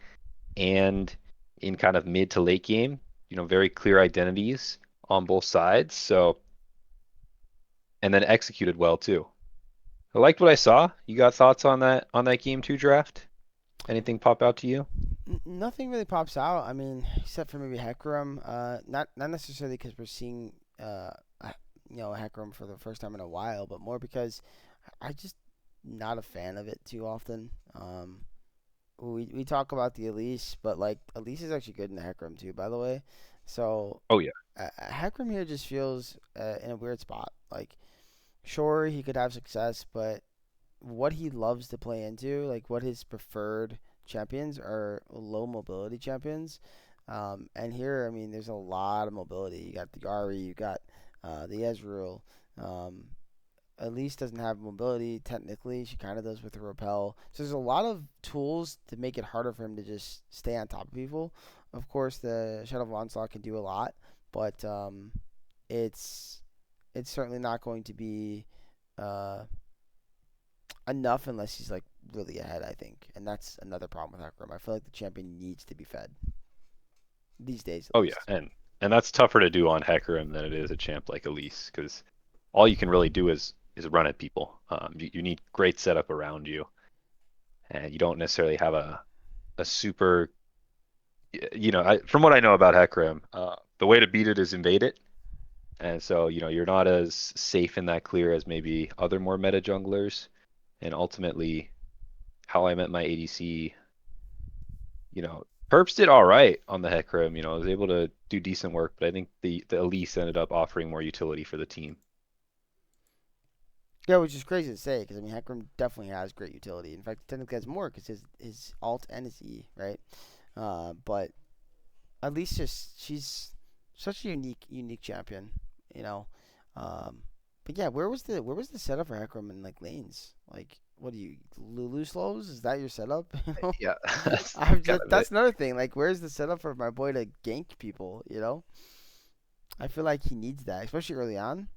and in kind of mid to late game. Very clear identities on both sides. So, and then executed well too. I liked what I saw. You got thoughts on that game two draft? Anything pop out to you? Nothing really pops out. I mean, except for maybe Hecarim. Not necessarily because we're seeing Hecarim for the first time in a while, but more because I just not a fan of it too often. We talk about the Elise, but like Elise is actually good in the Hecarim too, by the way. So Oh yeah. Hecarim here just feels in a weird spot. Like, sure, he could have success, but what he loves to play into, like what his preferred champions are low mobility champions. And here, I mean, there's a lot of mobility. You got the Ari, you got the Ezreal. Um, Elise doesn't have mobility technically. She kind of does with her repel. So there's a lot of tools to make it harder for him to just stay on top of people. Of course, the Shadow of Onslaught can do a lot, but it's it's certainly not going to be uh, enough unless he's like really ahead. I think, and that's another problem with Hecarim. I feel like the champion needs to be fed these days, at Oh yeah. least. and that's tougher to do on Hecarim than it is a champ like Elise, because all you can really do is run at people. You need great setup around you, and you don't necessarily have a super, from what I know about Hecarim, the way to beat it is invade it. And so, you're not as safe in that clear as maybe other more meta junglers. And ultimately, how I met my ADC, Perps did all right on the Hecarim. I was able to do decent work, but I think the Elise ended up offering more utility for the team. Yeah, which is crazy to say because I mean Hecarim definitely has great utility. In fact, technically has more because his alt and his E, right? But at least just she's such a unique champion, you know. Um, but yeah, where was the setup for Hecarim in like lanes? Like, what do you Lulu slows? Is that your setup? You know, Yeah, that's I'm kind just of it. that's another thing. Like, where's the setup for my boy to gank people? You know, I feel like he needs that, especially early on.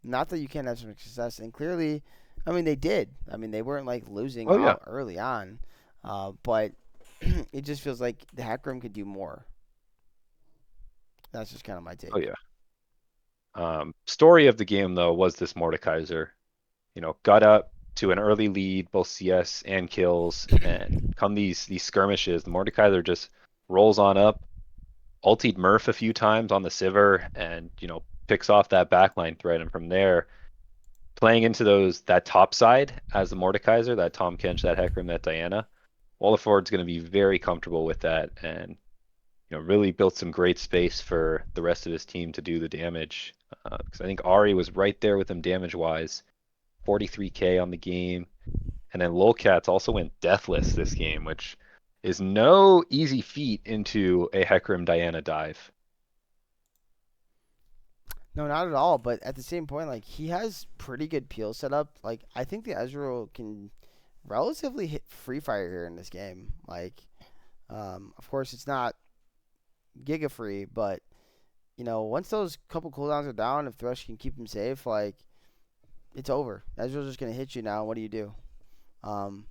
Not that you can't have some success, and clearly, I mean they did. I mean they weren't like losing Oh yeah, out early on, but it just feels like the Hecarim could do more. That's just kind of my oh take. yeah. Story of the game though was this Mordekaiser. Got up to an early lead, both CS and kills, and come these skirmishes, the Mordekaiser just rolls on up, ultied Murph a few times on the Sivir, and picks off that backline threat, and from there, playing into that top side as the Mordekaiser, that Tom Kench, that Hecarim, that Diana, Wallaford's going to be very comfortable with that, and really built some great space for the rest of his team to do the damage. Because I think Ari was right there with him damage wise, 43k on the game. And then Lolcats also went deathless this game, which is no easy feat into a Hecarim Diana dive. No, not at all. But at the same point, like he has pretty good peel set up. Like I think the Ezreal can relatively hit free fire here in this game. Like, of course it's not giga free, but once those couple cooldowns are down, if Thresh can keep him safe, like it's over. Ezreal's just gonna hit you now. What do you do? Um,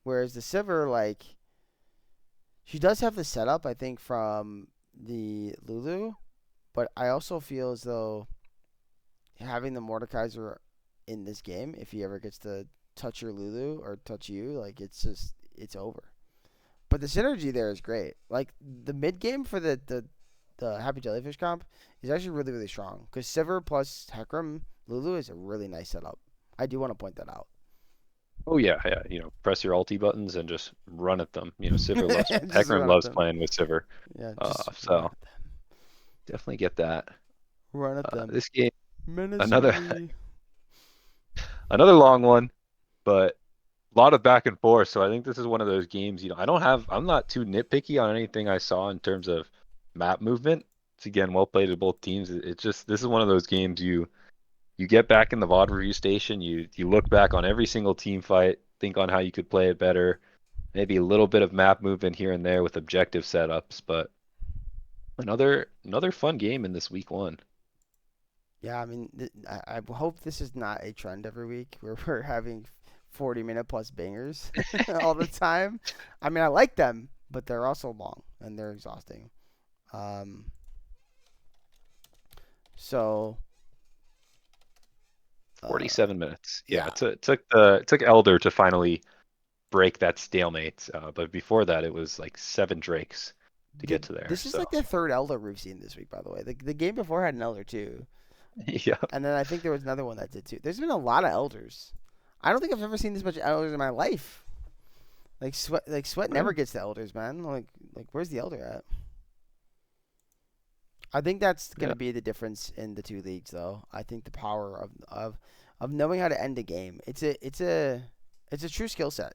whereas the Sivir, like she does have the setup, I think, from the Lulu, but I also feel as though having the Mordekaiser in this game, if he ever gets to touch your Lulu or touch you, like it's over. But the synergy there is great. Like the mid game for the Happy Jellyfish comp is actually really strong because Sivir plus Hecarim Lulu is a really nice setup. I do want to point that out. Oh yeah, yeah. Press your ulti buttons and just run at them. Just Hecarim run at loves them. playing with Sivir. Yeah, just run So at them. definitely get that. Run at them This game, another menacingly. another long one, but a lot of back and forth. So I think this is one of those games, I'm not too nitpicky on anything I saw in terms of map movement. It's again well played to both teams. It's just this is one of those games you get back in the VOD review station, you look back on every single team fight, think on how you could play it better, maybe a little bit of map movement here and there with objective setups, but another fun game in this week one. Yeah, I mean, I hope this is not a trend every week where we're having 40-minute plus bangers all the time. I mean, I like them, but they're also long and they're exhausting. Um, so, uh, 47 minutes. Yeah, yeah, it took Elder to finally break that stalemate. But before that, it was like seven Drakes to get to there. this is So like the third Elder we've seen this week, by the way. The game before had an Elder too, yeah, and then I think there was another one that did too. There's been a lot of Elders. I don't think I've ever seen this much Elders in my life. Sweat yeah, never gets the Elders, man. Where's the Elder at? I think that's going yeah. to be the difference in the two leagues, though. I think the power of knowing how to end a game. It's a true skill set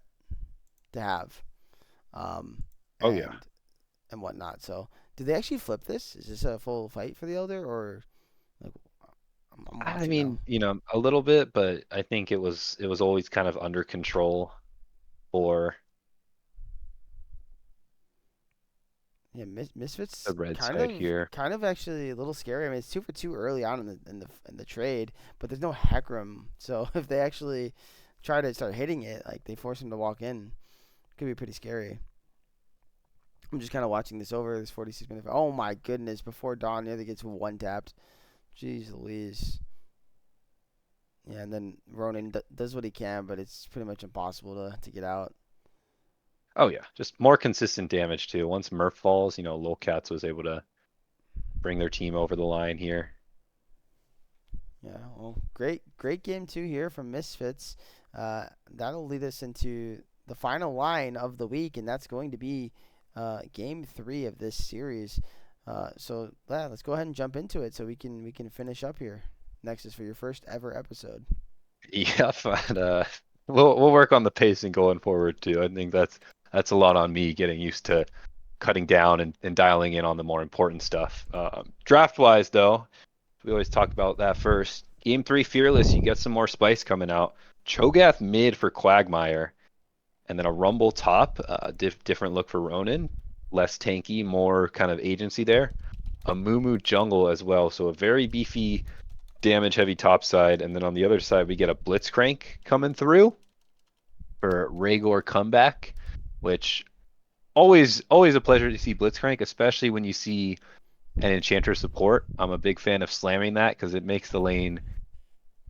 to have, um, Oh yeah. and whatnot. So, did they actually flip this? Is this a full fight for the Elder, or like I'm I watching now? mean, a little bit, but I think it was always kind of under control for Yeah, the Misfits red kind side of here. kind of actually a little scary. I mean, it's 2 for 2 early on in the trade, but there's no Hecarim. So if they actually try to start hitting it, like they force him to walk in, could be pretty scary. I'm just kind of watching this over this 46 minute. Oh my goodness! Before dawn, the other gets one tapped. Jeez Louise. Yeah, and then Ronan does what he can, but it's pretty much impossible to get out. Oh yeah, just more consistent damage too. Once Murph falls, Lolcats was able to bring their team over the line here. Yeah, well, great game two here from Misfits. That'll lead us into the final line of the week, and that's going to be game three of this series. So yeah, let's go ahead and jump into it so we can finish up here. Nexus for your first ever episode. Yep, and we'll work on the pacing going forward too. I think that's a lot on me getting used to cutting down and dialing in on the more important stuff. Draft wise though, we always talk about that first. Game three, Fearless, you get some more spice coming out. Cho'Gath mid for Quagmire, and then a Rumble top, different look for Ronin, less tanky, more kind of agency there. A Mumu jungle as well, so a very beefy damage heavy top side, and then on the other side we get a Blitzcrank coming through for Rhaegar comeback, which always a pleasure to see Blitzcrank, especially when you see an Enchanter support. I'm a big fan of slamming that because it makes the lane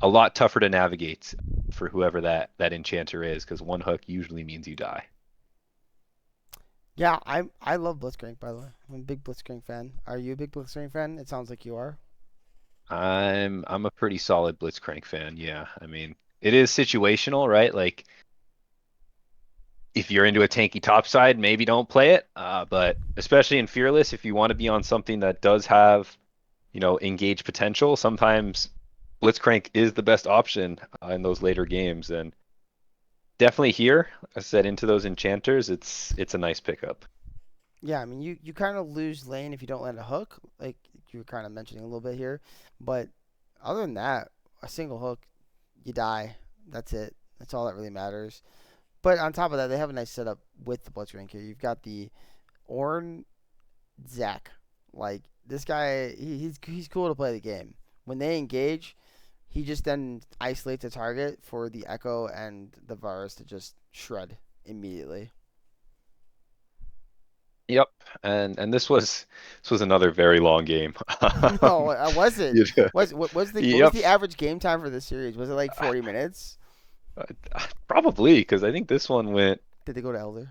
a lot tougher to navigate for whoever that Enchanter is, because one hook usually means you die. Yeah, I love Blitzcrank by the way. I'm a big Blitzcrank fan. Are you a big Blitzcrank fan? It sounds like you are. I'm a pretty solid Blitzcrank fan. Yeah, I mean it is situational, right? Like if you're into a tanky top side, maybe don't play it. But especially in Fearless, if you want to be on something that does have, engage potential, sometimes Blitzcrank is the best option in those later games. And definitely here, I said into those enchanters, it's a nice pickup. Yeah, I mean you kind of lose lane if you don't land a hook, like you were kind of mentioning a little bit here. But other than that, a single hook, you die. That's it. That's all that really matters. But on top of that, they have a nice setup with the Blitzcrank here. You've got the Ornn Zac. Like this guy, he's cool to play the game. When they engage, he just then isolates a target for the Echo and the Varus to just shred immediately. Yep, and this was another very long game. No, I wasn't. You know, What was Yep, the average game time for this series? Was it like 40 minutes? probably because I think this one went Did they go to Elder?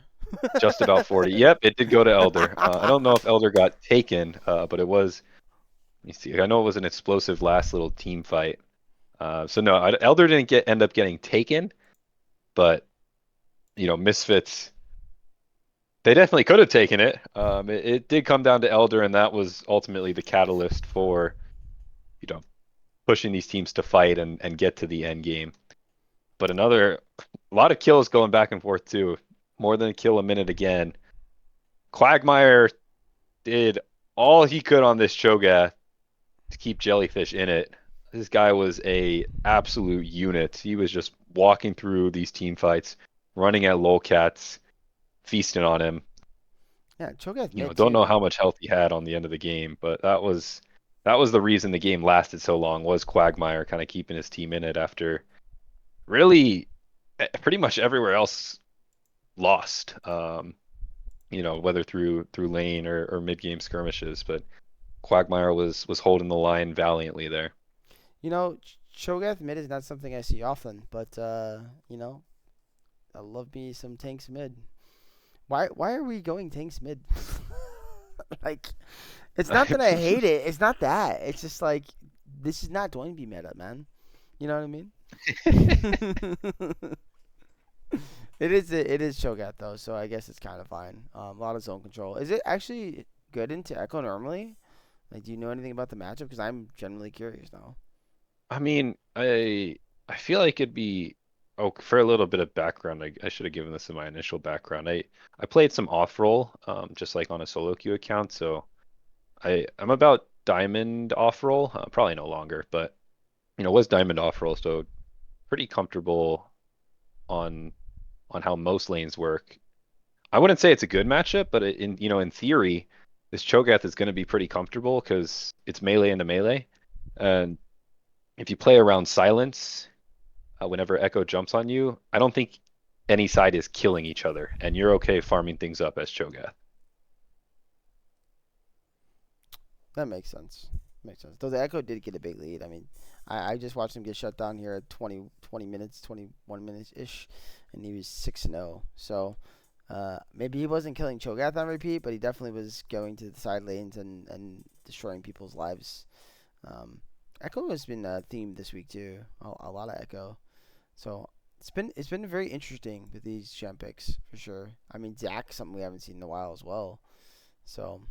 just about 40. Yep, it did go to Elder. I don't know if Elder got taken, but it was. Let me see. I know it was an explosive last little team fight. So no, Elder didn't end up getting taken, but Misfits, they definitely could have taken it. It did come down to Elder, and that was ultimately the catalyst for you know pushing these teams to fight and get to the end game. But a lot of kills going back and forth too. More than a kill a minute again. Quagmire did all he could on this Cho'Gath to keep Jellyfish in it. This guy was a absolute unit. He was just walking through these team fights, running at lolcats, feasting on him. Yeah, Cho'Gath mid Don't know too. how much health he had on the end of the game, but that was the reason the game lasted so long, was Quagmire kind of keeping his team in it after really pretty much everywhere else lost. Whether through lane or mid game skirmishes, but Quagmire was holding the line valiantly there. You know, Cho'Gath mid is not something I see often, but I love me some tanks mid. Why are we going tanks mid? Like, it's not that I hate it. It's not that. It's just like this is not going to be meta, man. You know what I mean? It is Cho'Gath though, so I guess it's kind of fine. A lot of zone control. Is it actually good into Echo normally? Like, do you know anything about the matchup? Because I'm genuinely curious now. I mean, I feel like it'd be for a little bit of background. I should have given this in my initial background. I played some off roll, just like on a solo queue account. So I'm about diamond off roll, probably no longer, but was diamond off roll, so pretty comfortable on how most lanes work. I wouldn't say it's a good matchup, but in theory, this Cho'Gath is going to be pretty comfortable because it's melee into melee, and if you play around silence, whenever Echo jumps on you, I don't think any side is killing each other, and you're okay farming things up as Cho'Gath. That makes sense. Makes sense. Though the Echo did get a big lead. I mean, I just watched him get shut down here at 20 minutes, 21 minutes ish, and he was 6-0. So maybe he wasn't killing Cho'Gath on repeat, but he definitely was going to the side lanes and destroying people's lives. Um, Echo has been a theme this week too. A lot of Echo. So it's been very interesting with these champ picks for sure. I mean, Zack, something we haven't seen in a while as well. So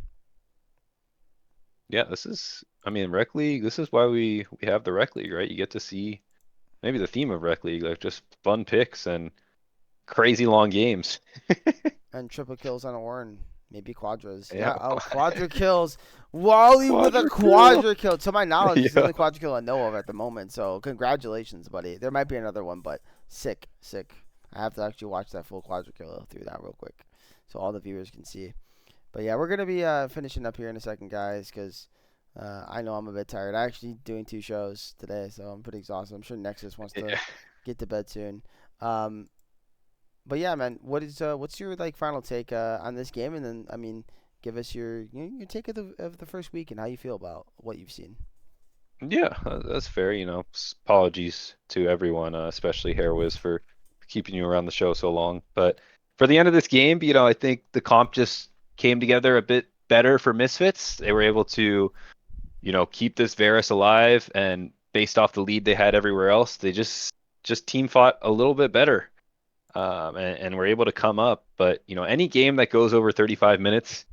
Yeah, I mean, Rec League, this is why we have the Rec League, right? You get to see maybe the theme of Rec League, like just fun picks and crazy long games. and triple kills on Ornn. Maybe quadras. Yeah, Yeah. Oh, quadra kills. Wally with a quadra kill. quadra kill. To my knowledge, it's the Yeah. only quadra kill I know of at the moment. So congratulations, buddy. There might be another one, but sick, sick. I have to actually watch that full quadra kill through that real quick, so all the viewers can see. But yeah, we're gonna be finishing up here in a second, guys, because I know I'm a bit tired. I'm actually doing two shows today, so I'm pretty exhausted. I'm sure Nexus wants to Yeah. get to bed soon. Um, but yeah, man, what's your like final take on this game, and then I mean, give us your take of the first week and how you feel about what you've seen. Yeah, that's fair. Apologies to everyone, especially Hairwiz for keeping you around the show so long. But for the end of this game, I think the comp just came together a bit better for Misfits. They were able to, keep this Varus alive, and based off the lead they had everywhere else, they just team fought a little bit better, and were able to come up. But any game that goes over 35 minutes,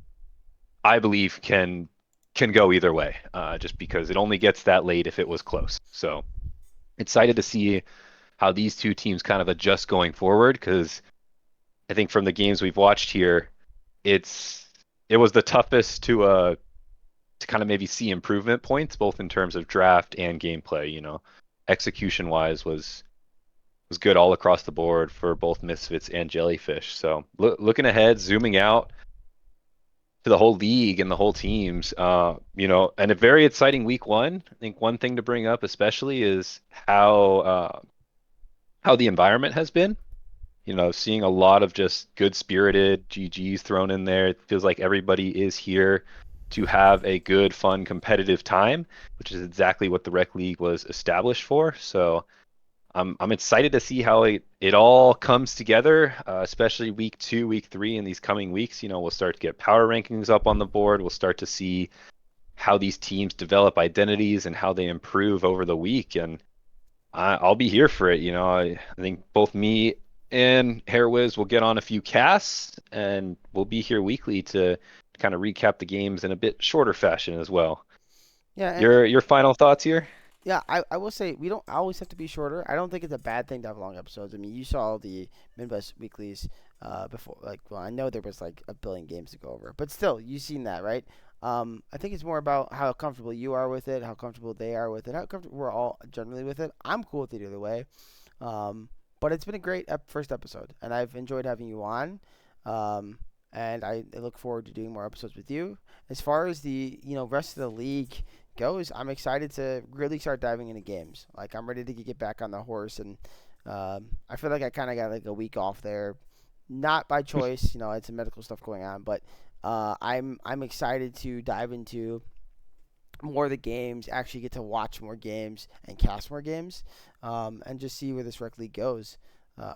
I believe can go either way, just because it only gets that late if it was close. So excited to see how these two teams kind of adjust going forward, because I think from the games we've watched here, it's it was the toughest to kind of maybe see improvement points, both in terms of draft and gameplay. Execution wise was good all across the board for both Misfits and Jellyfish. So looking ahead, zooming out to the whole league and the whole teams, and a very exciting week one. I think one thing to bring up especially is how the environment has been. Seeing a lot of just good spirited GGs thrown in there. It feels like everybody is here to have a good, fun, competitive time, which is exactly what the Rec League was established for. So I'm excited to see how it all comes together, especially week two, week three, in these coming weeks. We'll start to get power rankings up on the board. We'll start to see how these teams develop identities and how they improve over the week. And I'll be here for it. I think both me and Hairwiz will get on a few casts, and we'll be here weekly to kind of recap the games in a bit shorter fashion as well. Yeah, Your final thoughts here? yeah, I will say we don't always have to be shorter. I don't think it's a bad thing to have long episodes. I mean, you saw the Midwest weeklies before. Like, well, I know there was like a billion games to go over, but still, you've seen that, right? I think it's more about how comfortable you are with it, how comfortable they are with it, how comfortable we're all generally with it. I'm cool with it either way. Um, but it's been a great first episode, and I've enjoyed having you on. Um, and I look forward to doing more episodes with you. As far as the rest of the league goes, I'm excited to really start diving into games. Like I'm ready to get back on the horse, and I feel like I kind of got like a week off there, not by choice. I had some medical stuff going on, but I'm excited to dive into more of the games, actually get to watch more games and cast more games, and just see where this rec league goes.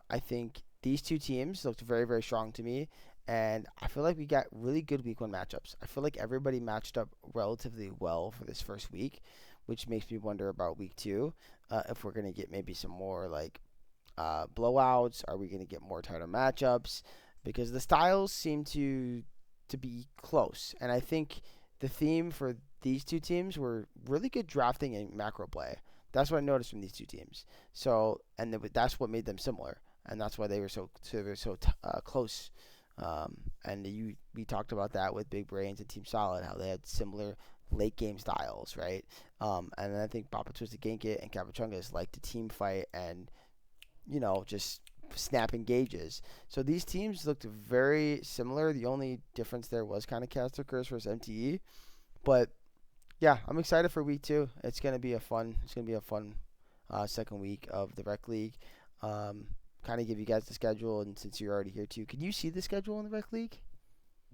I think these two teams looked very, very strong to me, and I feel like we got really good week one matchups. I feel like everybody matched up relatively well for this first week, which makes me wonder about week two. If we're gonna get maybe some more like blowouts, are we gonna get more tighter matchups? Because the styles seem to be close, and I think the theme for these two teams were really good drafting and macro play. That's what I noticed from these two teams. So, and that's what made them similar, and that's why they were so close. And we talked about that with Big Brains and Team Solid, how they had similar late game styles, right? And then I think Papa Twisted Ginkit and Capuchungas like to team fight and just snap engages. So these teams looked very similar. The only difference there was kind of Caster Curse versus MTE, but yeah, I'm excited for week two. It's gonna be a fun second week of the rec league. Kind of give you guys the schedule, and since you're already here too, can you see the schedule in the rec league?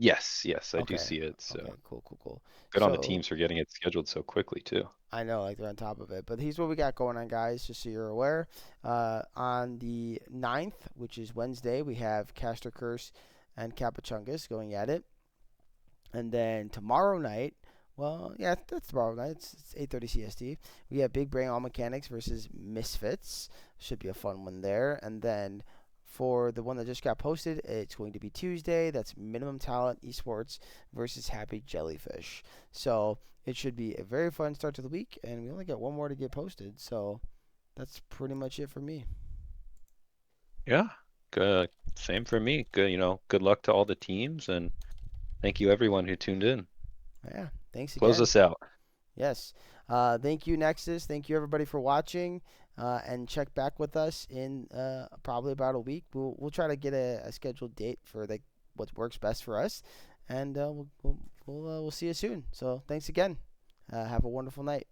Yes, yes, I do Okay. see it. Okay. So Cool. Cool. Cool. good on the So teams for getting it scheduled so quickly too. I know, like they're on top of it. But here's what we got going on, guys, just so you're aware. On the 9th, which is Wednesday, we have Caster Curse and Capuchungus going at it. And then tomorrow night, well, yeah, that's tomorrow night. It's 8:30 CST. We have Big Brain All Mechanics versus Misfits. Should be a fun one there. And then for the one that just got posted, it's going to be Tuesday. That's Minimum Talent Esports versus Happy Jellyfish. So it should be a very fun start to the week, and we only got one more to get posted. So that's pretty much it for me. Yeah, good. Same for me. Good, good luck to all the teams and thank you everyone who tuned in. Yeah, thanks Close again. us out. Yes. Thank you, Nexus. Thank you, everybody, for watching. And check back with us in probably about a week. We'll try to get a scheduled date for like what works best for us, and we'll see you soon. So thanks again. Have a wonderful night.